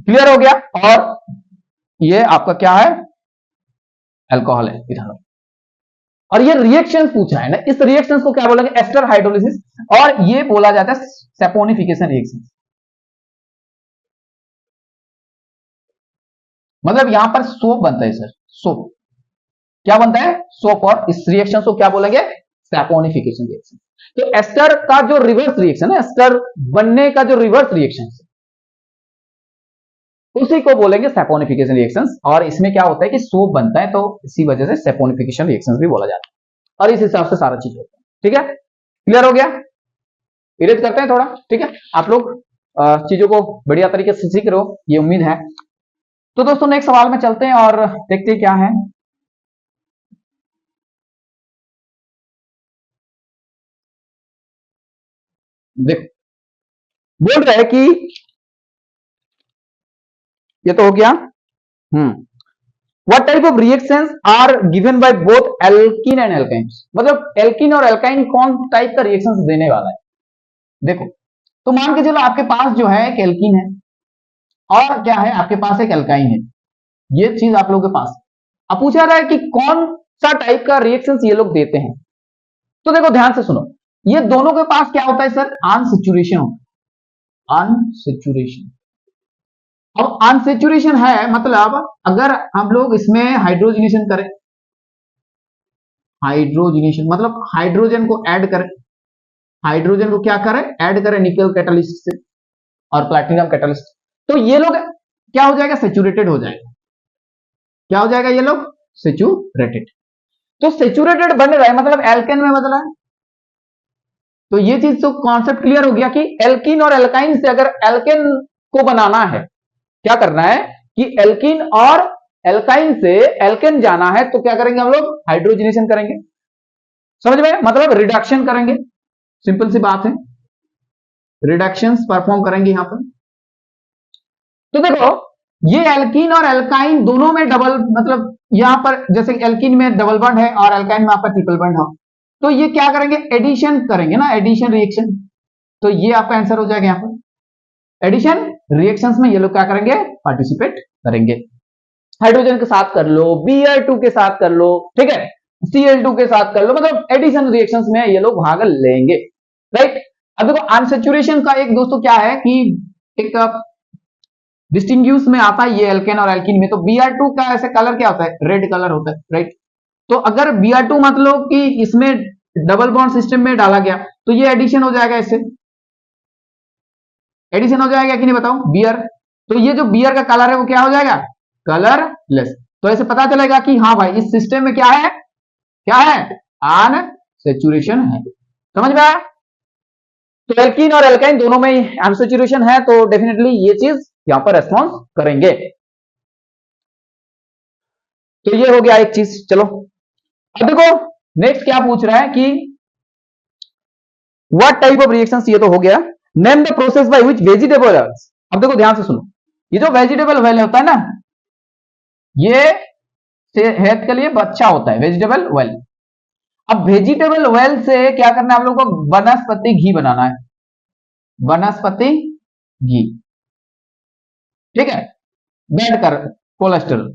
Speaker 1: क्लियर हो गया? और ये आपका क्या है? अल्कोहल है इथेनॉल। और ये रिएक्शन पूछा है ना, इस रिएक्शन को क्या बोलेंगे? एस्टर हाइड्रोलिसिस, और ये बोला जाता है सैपोनिफिकेशन रिएक्शन। मतलब यहां पर सोप बनता है सर, सोप। क्या बनता है? सोप। और इस रिएक्शन को क्या बोलेंगे? Saponification reaction. तो एस्टर का जो रिवर्स रिएक्शन है, एस्टर बनने का जो रिवर्स रिएक्शन है, उसी को बोलेंगे सैपोनिफिकेशन रिएक्शंस। और इसमें क्या होता है कि सोप बनता है, तो इसी वजह से सैपोनिफिकेशन रिएक्शंस भी बोला जाता है। और इस हिसाब से सारा चीज होता है। ठीक है, क्लियर हो गया? इरेज करते हैं थोड़ा। ठीक है, आप लोग चीजों को बढ़िया तरीके से सीख रहे हो, ये उम्मीद है। तो दोस्तों नेक्स्ट सवाल में चलते हैं और देखते हैं क्या है। देख, बोल रहे हैं कि ये तो हो गया। What type of reactions are given by both alkene and alkynes? मतलब एल्कीन और एल्काइन कौन टाइप का रिएक्शंस देने वाला है? देखो, तो मान के चलो आपके पास जो है एक एल्कीन है और क्या है, आपके पास एक एल्काइन है। ये चीज आप लोगों के पास। अब पूछा रहा है कि कौन सा टाइप का रिएक्शंस ये लोग देते हैं। तो देखो ध्यान से सुनो, ये दोनों के पास क्या होता है सर? अनसैचुरेशन होता है। अनसैचुरेशन। अब अनसैचुरेशन है मतलब अगर हम लोग इसमें हाइड्रोजनेशन करें, हाइड्रोजनेशन मतलब हाइड्रोजन को ऐड करें, हाइड्रोजन को क्या करें? ऐड करें निकल कैटालिस्ट से और प्लैटिनम कैटालिस्ट, तो ये लोग क्या हो जाएगा? सेचुरेटेड हो जाएगा। क्या हो जाएगा? ये लोग सेचुरेटेड। तो सेचुरेटेड बन रहा है मतलब एल्केन में बदला है। तो ये चीज तो कॉन्सेप्ट क्लियर हो गया कि एल्कीन और एल्काइन से अगर एल्केन को बनाना है, क्या करना है कि एल्कीन और एल्काइन से एल्केन जाना है, तो क्या करेंगे हम लोग? हाइड्रोजनेशन करेंगे। समझ में? मतलब रिडक्शन करेंगे। सिंपल सी बात है, रिडक्शंस परफॉर्म करेंगे यहां पर। तो देखो, ये एल्कीन और एल्काइन दोनों में डबल, मतलब यहां पर जैसे एल्कीन में डबल बॉन्ड है और एल्काइन में आपका ट्रिपल बॉन्ड है, तो ये क्या करेंगे? एडिशन करेंगे ना, एडिशन रिएक्शन। तो ये आपका आंसर हो जाएगा यहां पर। एडिशन रिएक्शंस में ये लोग क्या करेंगे? पार्टिसिपेट करेंगे। हाइड्रोजन के साथ कर लो, Br2 के साथ कर लो, ठीक है, Cl2 के साथ कर लो, मतलब एडिशन रिएक्शंस में ये लोग भाग लेंगे। राइट? अब देखो अनसैचुरेशन का एक दोस्तों क्या है कि एक डिस्टिंग्विश में आता है ये एल्केन और एल्कीन में। तो Br2 का ऐसे कलर क्या होता है? रेड कलर होता है। राइट? तो अगर Br2 मतलब कि इसमें डबल बॉन्ड सिस्टम में डाला गया तो ये एडिशन हो जाएगा, इससे एडिशन हो जाएगा कि नहीं बताओ? बियर। तो ये जो बियर का कलर है वो क्या हो जाएगा? कलरलेस। तो ऐसे पता चलेगा कि हाँ भाई इस सिस्टम में क्या है? क्या है? अनसैचुरेशन है। समझ में आया? तो एल्कीन और एल्काइन दोनों में अनसैचुरेशन है, तो डेफिनेटली ये चीज यहां पर रेस्पॉन्स करेंगे। तो ये हो गया एक चीज। चलो अब देखो नेक्स्ट क्या पूछ रहा है कि व्हाट टाइप ऑफ रिएक्शंस, ये तो हो गया। Name the process by which vegetable oils. अब देखो ध्यान से सुनो, ये जो वेजिटेबल ऑयल होता है ना, ये हेल्थ के लिए अच्छा होता है, वेजिटेबल ऑयल। अब वेजिटेबल ऑयल से क्या करना है हम लोग को? वनस्पति घी बनाना है, वनस्पति घी। ठीक है, बैड कर कोलेस्ट्रॉल।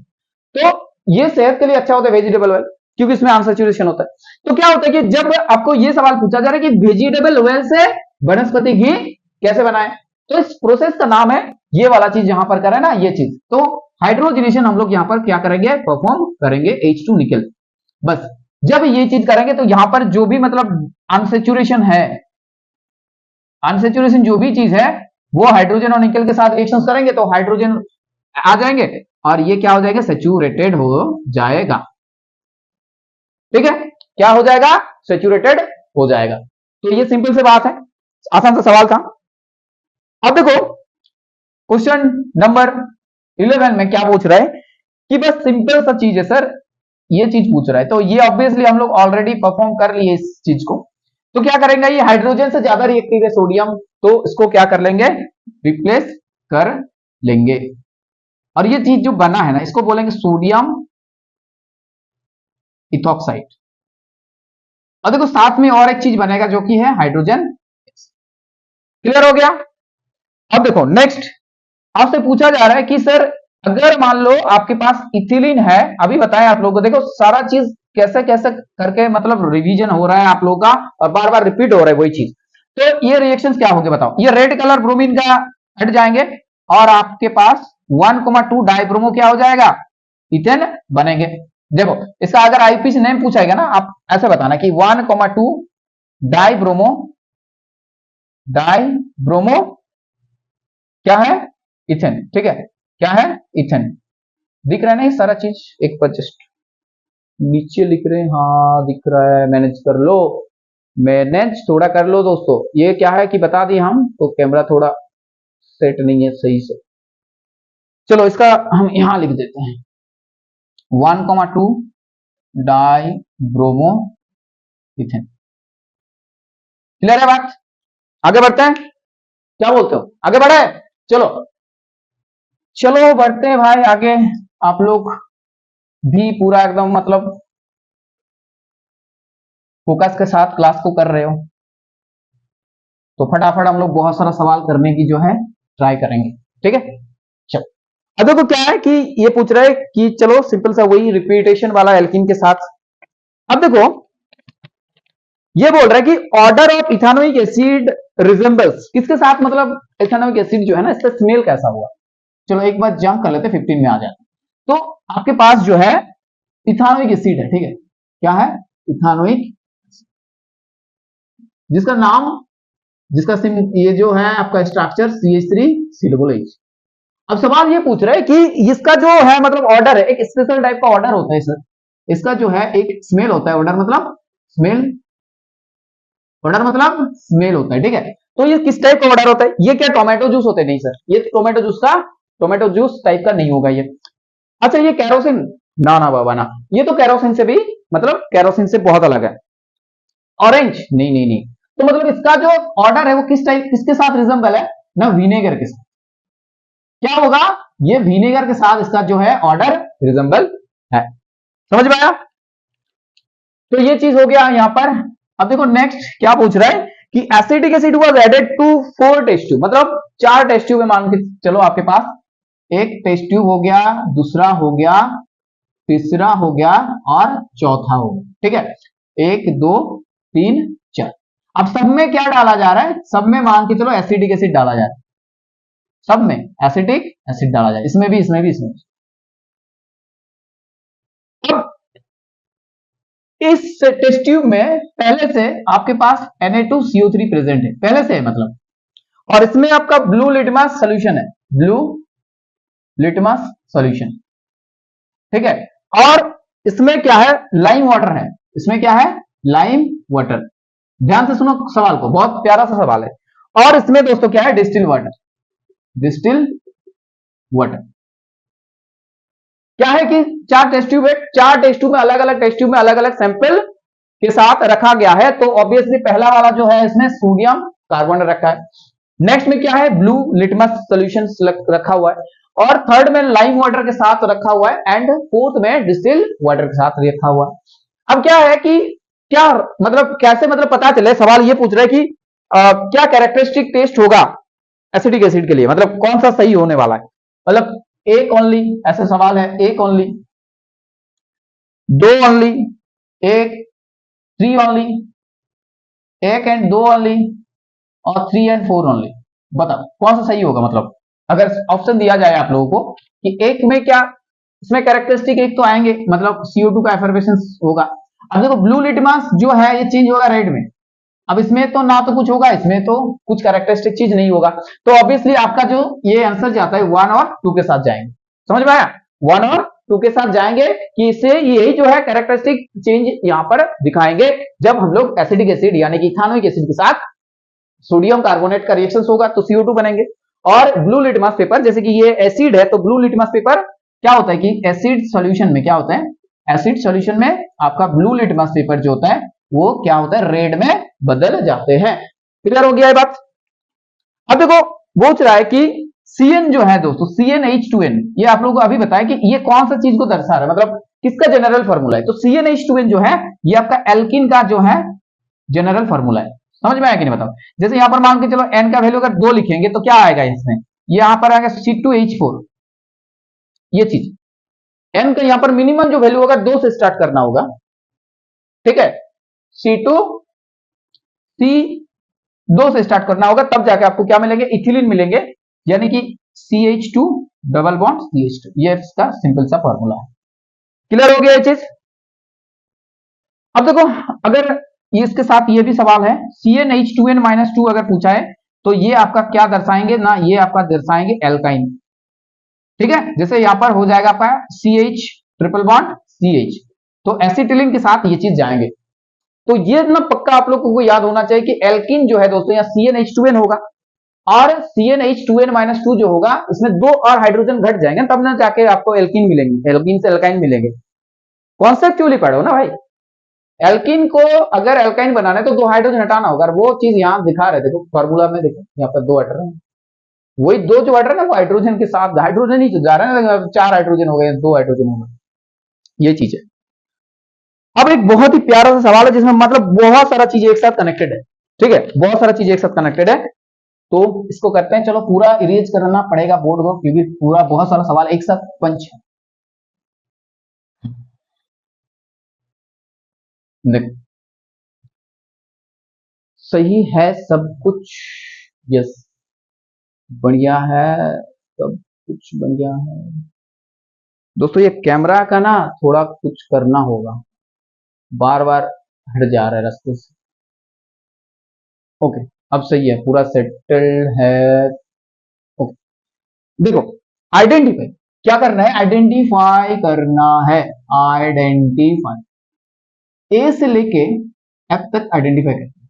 Speaker 1: तो ये सेहत के लिए अच्छा होता है वेजिटेबल ऑयल, क्योंकि इसमें अनसैचुरेशन होता है। तो क्या होता है कि जब आपको ये सवाल पूछा जा रहा है कि वेजिटेबल ऑयल से वनस्पति घी कैसे बनाए, तो इस प्रोसेस का नाम है, ये वाला चीज यहां पर करें ना, ये चीज। तो हाइड्रोजनेशन हम लोग यहां पर क्या करेंगे? परफॉर्म करेंगे, H2 निकल। बस जब ये चीज करेंगे तो यहां पर जो भी मतलब अनसैचुरेशन है, अनसैचुरेशन जो भी चीज है वो हाइड्रोजन और निकल के साथ रिएक्शन करेंगे तो हाइड्रोजन आ जाएंगे और ये क्या हो जाएगा? सैचुरेटेड हो जाएगा। ठीक है, क्या हो जाएगा? सैचुरेटेड हो जाएगा। तो ये सिंपल सी बात है, आसान सा सवाल था। अब देखो क्वेश्चन नंबर 11 में क्या पूछ रहा है कि बस सिंपल सा चीज है सर, ये चीज पूछ रहा है। तो ये ऑब्वियसली हम लोग ऑलरेडी परफॉर्म कर लिए इस चीज को। तो क्या करेंगे? ये हाइड्रोजन से ज्यादा रिएक्टिव है सोडियम, तो इसको क्या कर लेंगे? रिप्लेस कर लेंगे। और ये चीज जो बना है ना, इसको बोलेंगे सोडियम इथॉक्साइड। और देखो साथ में और एक चीज बनेगा जो कि है हाइड्रोजन। क्लियर हो गया? अब देखो नेक्स्ट आपसे पूछा जा रहा है कि सर अगर मान लो आपके पास इथिलीन है, अभी बताया आप लोगों को, देखो सारा चीज कैसे कैसे करके मतलब रिवीजन हो रहा है आप लोगों का और बार बार रिपीट हो रहा है वही चीज। तो ये रिएक्शंस क्या होंगे बताओ? ये रेड कलर ब्रोमीन का हट जाएंगे और आपके पास 1,2 डाइब्रोमो क्या हो जाएगा? इथेन बनेंगे। देखो इसका अगर आईपीसी नेम पूछाएगा ना, आप ऐसे बताना कि 1,2 डाइब्रोमो क्या है? इथेन। ठीक है, क्या है? इथेन। दिख रहा है ना ये सारा चीज? एक पर जस्ट नीचे लिख रहे हैं, हाँ दिख रहा है। मैनेज कर लो, मैनेज थोड़ा कर लो दोस्तों। ये क्या है कि बता दिए हम, तो कैमरा थोड़ा सेट नहीं है सही से। चलो इसका हम यहां लिख देते हैं 1,2 डाई ब्रोमो इथेन। क्लियर है बात? आगे बढ़ते हैं, क्या बोलते हो? आगे बढ़े? चलो चलो बढ़ते हैं भाई आगे। आप लोग भी पूरा एकदम मतलब फोकस के साथ क्लास को कर रहे हो, तो फटाफट हम लोग बहुत सारा सवाल करने की जो है ट्राई करेंगे। ठीक है, चलो अब देखो क्या है कि ये पूछ रहा है कि चलो सिंपल सा वही रिपीटेशन वाला एल्कीन के साथ। अब देखो ये बोल रहा है कि order of ethanoic acid resembles किसके साथ, मतलब इथानोइक एसिड जो है ना इसका स्मेल कैसा हुआ। चलो एक बार जंप कर लेते, 15 में आ जाते। तो आपके पास जो है इथानोइक एसिड है, ठीक है, क्या है? इथानोइक, जिसका नाम, जिसका ये जो है आपका स्ट्रक्चर CH3COOH। अब सवाल ये पूछ रहा है कि इसका जो है मतलब ऑर्डर है, एक स्पेशल टाइप का ऑर्डर होता है सर। इसका जो है एक स्मेल होता है, ऑर्डर मतलब स्मेल, ऑर्डर मतलब स्मेल होता है। ठीक है, तो ये किस टाइप का ऑर्डर होता है? ये क्या टोमेटो जूस होते हैं? नहीं सर, ये टोमेटो जूस टाइप का नहीं होगा ये। अच्छा ये कैरोसिन? ना ना बाबा ना, ये तो कैरोसिन से भी मतलब कैरोसिन से बहुत अलग है। ऑरेंज? नहीं नहीं नहीं। तो मतलब इसका जो ऑर्डर है वो किस टाइप, किसके साथ रिजेंबल है ना? विनेगर के साथ। क्या होगा? ये विनेगर के साथ इसका जो है ऑर्डर रिजेंबल है। समझ में आया? तो ये चीज हो गया यहां पर। अब देखो नेक्स्ट क्या पूछ रहा है कि acetic acid was added to 4 test tube, मतलब 4 टेस्ट ट्यूब में मान के चलो आपके पास एक टेस्ट ट्यूब हो गया, दूसरा हो गया, तीसरा हो गया और चौथा हो गया। ठीक है, 1 2 3 4। अब सब में क्या डाला जा रहा है? सब में मान के चलो एसिटिक एसिड डाला जा रहा है, सब में एसिटिक एसिड डाला जाए, इसमें भी इसमें भी इसमें भी। अब इस टेस्ट ट्यूब में पहले से आपके पास Na2CO3 प्रेजेंट है, पहले से है मतलब, और इसमें आपका ब्लू लिटमस सॉल्यूशन है, ब्लू लिटमस सॉल्यूशन। ठीक है, और इसमें क्या है? लाइम वाटर है। इसमें क्या है? Lime water. ध्यान से सुनो सवाल को, बहुत प्यारा सा सवाल है। और इसमें दोस्तों क्या है? Distil water, distil water. क्या है कि 4 टेस्ट ट्यूब है, 4 टेस्ट ट्यूब में अलग अलग टेस्ट ट्यूब में अलग अलग सैंपल के साथ रखा गया है। तो ऑब्वियसली पहला वाला जो है इसमें सोडियम कार्बोनेट रखा है, नेक्स्ट में क्या है? ब्लू लिटमस सॉल्यूशन रखा हुआ है, और थर्ड में लाइम वाटर के साथ रखा हुआ है, एंड फोर्थ में डिस्टिल वाटर के साथ रखा हुआ है। अब क्या है कि क्या मतलब कैसे मतलब पता चले, सवाल ये पूछ रहा है कि क्या कैरेक्टरिस्टिक टेस्ट होगा एसिटिक एसिड के लिए, मतलब कौन सा सही होने वाला है, मतलब एक ओनली, ऐसा सवाल है, एक ओनली, 2 ओनली, एक 3 ओनली, 1 एंड 2 ओनली, और 3 एंड 4 ओनली। बताओ कौन सा सही होगा? मतलब अगर ऑप्शन दिया जाए आप लोगों को कि एक में क्या इसमें कैरेक्टरिस्टिक एक तो आएंगे, मतलब CO2 का एफर्वेसेंस होगा। अब देखो ब्लू लिटमस जो है ये चेंज होगा रेड में, अब इसमें तो ना तो कुछ होगा, इसमें तो कुछ कैरेक्टरिस्टिक चीज नहीं होगा, तो ऑब्वियसली आपका जो ये आंसर जाता है 1 और 2 के साथ जाएंगे। समझ में आया? 1 और 2 के साथ जाएंगे कि इससे यही जो है कैरेक्टरिस्टिक चेंज यहां पर दिखाएंगे जब हम लोग एसिडिक एसिड यानी कि इथानोइक एसिड के साथ सोडियम कार्बोनेट का रिएक्शन होगा तो CO2 बनेंगे। और ब्लू लिटमस पेपर, जैसे कि ये एसिड है तो ब्लू लिटमस पेपर क्या होता है कि एसिड सॉल्यूशन में क्या होता है? एसिड सॉल्यूशन में आपका ब्लू लिटमस पेपर जो होता है वो क्या होता है? रेड में बदल जाते हैं। क्लियर हो गया है बात? अब देखो पूछ रहा है कि CN जो है दोस्तों, CnH2n, ये आप लोगों को अभी बताया कि ये कौन सा चीज को दर्शा रहा है, मतलब किसका जनरल फॉर्मूला है। तो CnH2n जो है ये आपका एल्किन का जो है जनरल फॉर्मूला है। समझ में आया कि नहीं बताओ। जैसे यहां पर मान के चलो n का वैल्यू अगर 2 लिखेंगे तो क्या आएगा इसमें, यहां पर आएगा C2H4, ये चीज n का यहां पर मिनिमम जो वैल्यू होगा 2 से स्टार्ट करना होगा, ठीक है। C2 C2 से स्टार्ट करना होगा, तब जाके आपको क्या मिलेंगे, इथिलीन मिलेंगे, यानी कि CH2 डबल बॉन्ड CH2, ये इसका सिंपल सा फॉर्मूला है। क्लियर हो गया ये चीज। अब देखो अगर इसके साथ ये भी सवाल है, CnH2n-2 अगर पूछा है तो ये आपका क्या दर्शाएंगे ना, ये आपका दर्शाएंगे एल्काइन, ठीक है। जैसे यहां पर हो जाएगा आपका CH ट्रिपल बॉन्ड CH, तो एसिटिलीन के साथ ये चीज जाएंगे। तो ये ना पक्का आप लोगों को याद होना चाहिए कि एल्किन जो है दोस्तों यहाँ CnH2n होगा, और CnH2n-2 जो होगा इसमें 2 और हाइड्रोजन घट जाएंगे, तब ना जाके आपको एल्किन मिलेंगे, एल्किन से एल्काइन मिलेंगे। कॉन्सेप्चुअली पढ़ो ना भाई। एल्किन को अगर एल्काइन बनाना है तो 2 हाइड्रोजन हटाना होगा, वो चीज यहां दिखा रहे, देखो फॉर्मूला में देखो यहाँ पर 2 हट रहे हैं, वही 2 जो हट रहे हैं ना वो हाइड्रोजन के साथ, हाइड्रोजन ही जा रहे हैं, 4 हाइड्रोजन हो गए, 2 हाइड्रोजन हो गए, ये चीज है। अब एक बहुत ही प्यारा सा सवाल है जिसमें मतलब बहुत सारा चीज एक साथ कनेक्टेड है, ठीक है, बहुत सारा चीज एक साथ कनेक्टेड है। तो इसको करते हैं, चलो पूरा इरेज करना पड़ेगा बोर्ड को, क्योंकि पूरा बहुत सारा सवाल एक साथ पंच है। सही है सब कुछ, यस बढ़िया है, सब कुछ बढ़िया है दोस्तों। ये कैमरा का ना थोड़ा कुछ करना होगा, बार बार हट जा रहा है रास्ते से। ओके अब सही है, पूरा सेटल्ड है। ओके देखो आइडेंटिफाई क्या करना है, आइडेंटिफाई करना है, आइडेंटिफाई ए से लेके एफ तक आइडेंटिफाई करना।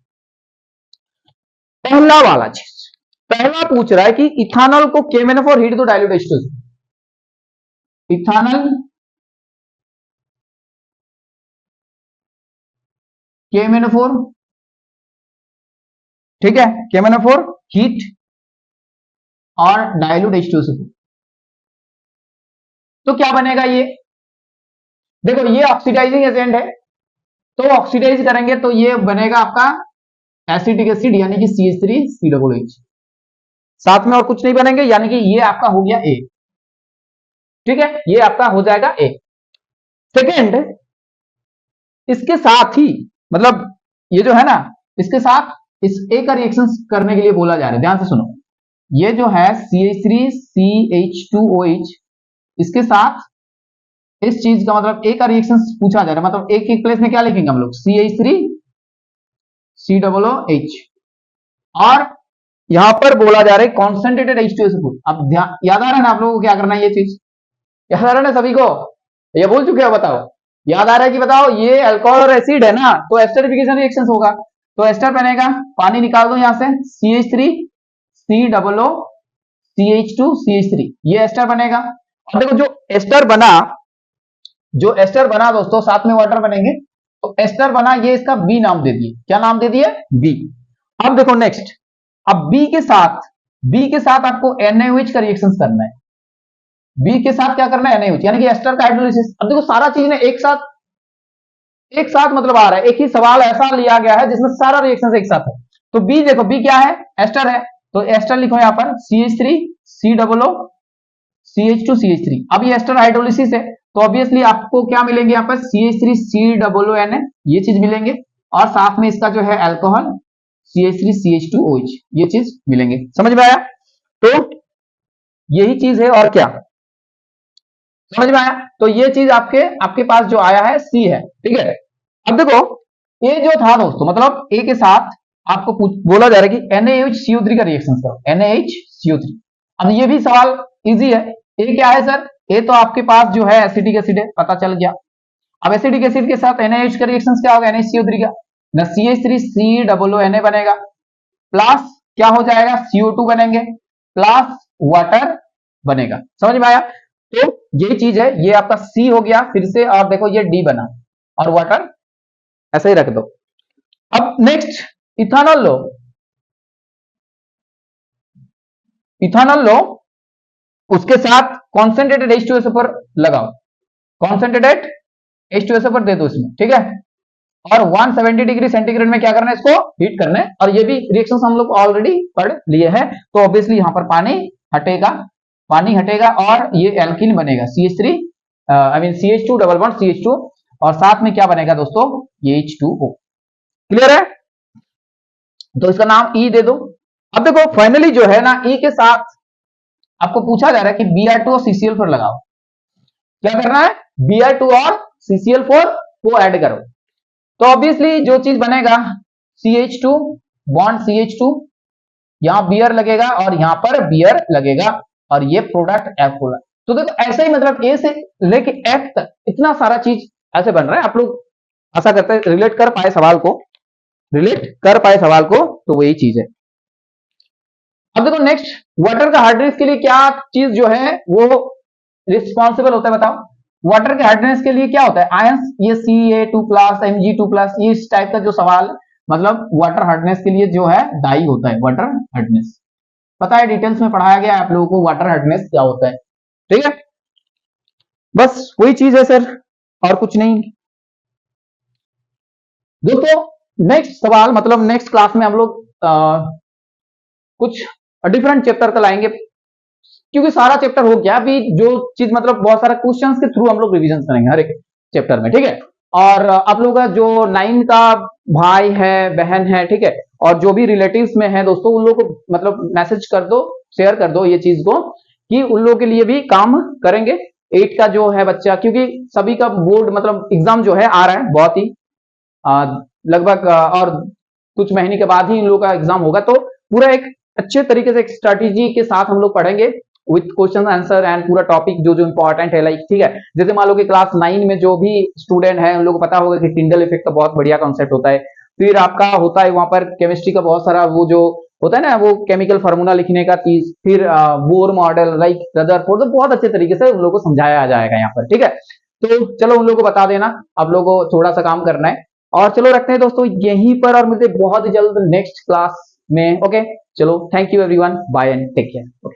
Speaker 1: पहला वाला चीज, पहला पूछ रहा है कि इथानॉल को KMnO4 हीट दो डाइल्यूट H2 से, इथानॉल KMnO4, ठीक है, KMnO4 हीट और डाइल्यूट H2 से, तो क्या बनेगा ये, देखो ये ऑक्सीडाइजिंग एजेंट है, तो ऑक्सीडाइज करेंगे तो ये बनेगा आपका एसिटिक एसिड, यानी कि CH3COOH, साथ में और कुछ नहीं बनेंगे, यानी कि ये आपका हो गया ए, ठीक है, ये आपका हो जाएगा ए। सेकेंड, इसके साथ ही मतलब ये जो है ना, इसके साथ इस ए का रिएक्शन करने के लिए बोला जा रहा है, ध्यान से सुनो, ये जो है CH3CH2OH, इसके साथ इस चीज का मतलब ए का रिएक्शन पूछा जा रहा है, मतलब ए के प्लेस में क्या लिखेंगे हम लोग, CH3COOH, और यहां पर बोला जा रहा है कॉन्सेंट्रेटेड H2SO4। अब याद आ रहा है ना आप लोगों को क्या करना है, ये चीज याद आ रहा है ना सभी को, ये बोल चुके हो बताओ, याद आ रहा है कि बताओ, ये अल्कोहल और एसिड है ना, तो एस्टरिफिकेशन रिएक्शन होगा, तो एस्टर बनेगा, पानी निकाल दो यहां से, CH3COOH, ये एस्टर बनेगा। और देखो जो एस्टर बना, जो एस्टर बना दोस्तों, साथ में वाटर बनेंगे, तो एस्टर बना, ये इसका बी नाम दे दिए, क्या नाम दे दिए, बी। अब देखो नेक्स्ट, अब बी के साथ आपको NaOH का रिएक्शन करना है, बी के साथ क्या करना है, NaOH, यानी कि एस्टर का हाइड्रोलिसिस। अब देखो सारा चीज ने एक साथ मतलब आ रहा है, एक ही सवाल ऐसा लिया गया है जिसमें सारा रिएक्शन एक साथ है। तो बी देखो, बी क्या है, एस्टर है, तो एस्टर लिखो यहां पर CH3COOCH2CH3। अब ये एस्टर हाइड्रोलिसिस है, तो ऑब्वियसली आपको क्या मिलेंगे यहाँ पर, CH3COONA, ये चीज मिलेंगे, और साथ में इसका जो है अल्कोहल CH3CH2OH, ये चीज मिलेंगे। समझ में आया, तो यही चीज है, और क्या समझ में आया, तो ये चीज आपके पास जो आया है सी है, ठीक है। अब देखो ए जो था दोस्तों, मतलब ए के साथ आपको बोला जा रहा है कि NaHCO3 का रिएक्शन करो, NaHCO3। अब ये भी सवाल इजी है, ए क्या है सर, ए तो आपके पास जो है एसिटिक एसिड है, पता चल गया। अब एसिटिक एसिड के साथ NaH का रिएक्शन क्या होगा, NaCO3 का, ना CH3COONA बनेगा, प्लस क्या हो जाएगा, CO2 बनेंगे, प्लस वाटर बनेगा। समझ में आया, तो ये चीज है, ये आपका सी हो गया फिर से, और देखो ये डी बना, और वाटर ऐसे ही रख दो। अब नेक्स्ट इथानॉल लो, इथानॉल लो, उसके साथ कॉन्सेंट्रेटेड H2SO4 लगाओ, कॉन्सेंट्रेटेड H2SO4 पर दे दो इसमें, ठीक है। और 170 डिग्री सेंटीग्रेड में क्या करना है, इसको हीट करना है। और ये भी रिएक्शन हम लोग ऑलरेडी पढ़ लिए हैं, तो ऑब्वियसली यहां पर पानी हटेगा और ये एल्कीन बनेगा CH3 I mean CH2 double bond CH2, और साथ में क्या बनेगा दोस्तों, H2O। क्लियर है? तो इसका नाम E दे दो। अब देखो फाइनली जो है ना, E के साथ आपको पूछा जा रहा है कि Br2 और CCl4 लगाओ। क्या करना है, Br2 और CCl4 को ऐड करो, तो ऑब्वियसली जो चीज बनेगा CH2 बॉन्ड CH2, यहां बियर लगेगा और यहां पर बियर लगेगा, और ये प्रोडक्ट F होगा। तो देखो ऐसे ही मतलब A से लेके F तक इतना सारा चीज ऐसे बन रहा है। आप लोग आशा करते हैं रिलेट कर पाए सवाल को, तो वही चीज है। अब देखो नेक्स्ट, वाटर का हार्डनेस के लिए क्या चीज जो है वो रिस्पॉन्सिबल होता है, बताओ। वाटर के हार्डनेस के लिए क्या होता है, आयंस, ये Ca2+, Mg2+, ये इस टाइप का जो सवाल, मतलब वाटर हार्डनेस के लिए जो है दायी होता है वाटर हार्डनेस। पता है डिटेल्स में पढ़ाया गया आप लोगों को वाटर हार्डनेस क्या होता है, ठीक है। बस वही चीज है सर, और कुछ नहीं। दोस्तों नेक्स्ट सवाल, मतलब नेक्स्ट क्लास में हम लोग कुछ डिफरेंट चैप्टर का लाएंगे, क्योंकि सारा चैप्टर हो गया। अभी जो चीज मतलब बहुत सारा क्वेश्चंस के थ्रू हम लोग रिवीजन करेंगे हर एक चैप्टर में, ठीक है। और आप लोगों का जो 9 का भाई है, बहन है, ठीक है, और जो भी रिलेटिव्स में है दोस्तों, उन लोगों को मतलब मैसेज कर दो, शेयर कर दो ये चीज को, कि उन लोगों के लिए भी काम करेंगे। 8 का जो है बच्चा, क्योंकि सभी का बोर्ड मतलब एग्जाम जो है आ रहा है, बहुत ही लगभग और कुछ महीने के बाद ही इन लोगों का एग्जाम होगा, तो पूरा एक अच्छे तरीके से एक स्ट्रेटेजी के साथ हम लोग पढ़ेंगे विथ क्वेश्चन आंसर एंड पूरा टॉपिक जो जो इंपॉर्टेंट है, लाइक, ठीक है। जैसे मान लो कि क्लास 9 में जो भी स्टूडेंट है उन लोगों को पता होगा कि टिंडल इफेक्ट का बहुत बढ़िया कॉन्सेप्ट होता है। फिर आपका होता है वहां पर केमिस्ट्री का बहुत सारा वो जो होता है ना, वो केमिकल फार्मूला लिखने का चीज, फिर बोर मॉडल, लाइक रदरफोर्ड, तो बहुत अच्छे तरीके से उन लोगों को समझाया जाएगा यहाँ पर, ठीक है। तो चलो उन लोगों को बता देना, आप लोगों को थोड़ा सा काम करना है। और चलो रखते हैं दोस्तों यहीं पर, और मिलते बहुत ही जल्द नेक्स्ट क्लास में। ओके, चलो, thank you everyone, bye and take care.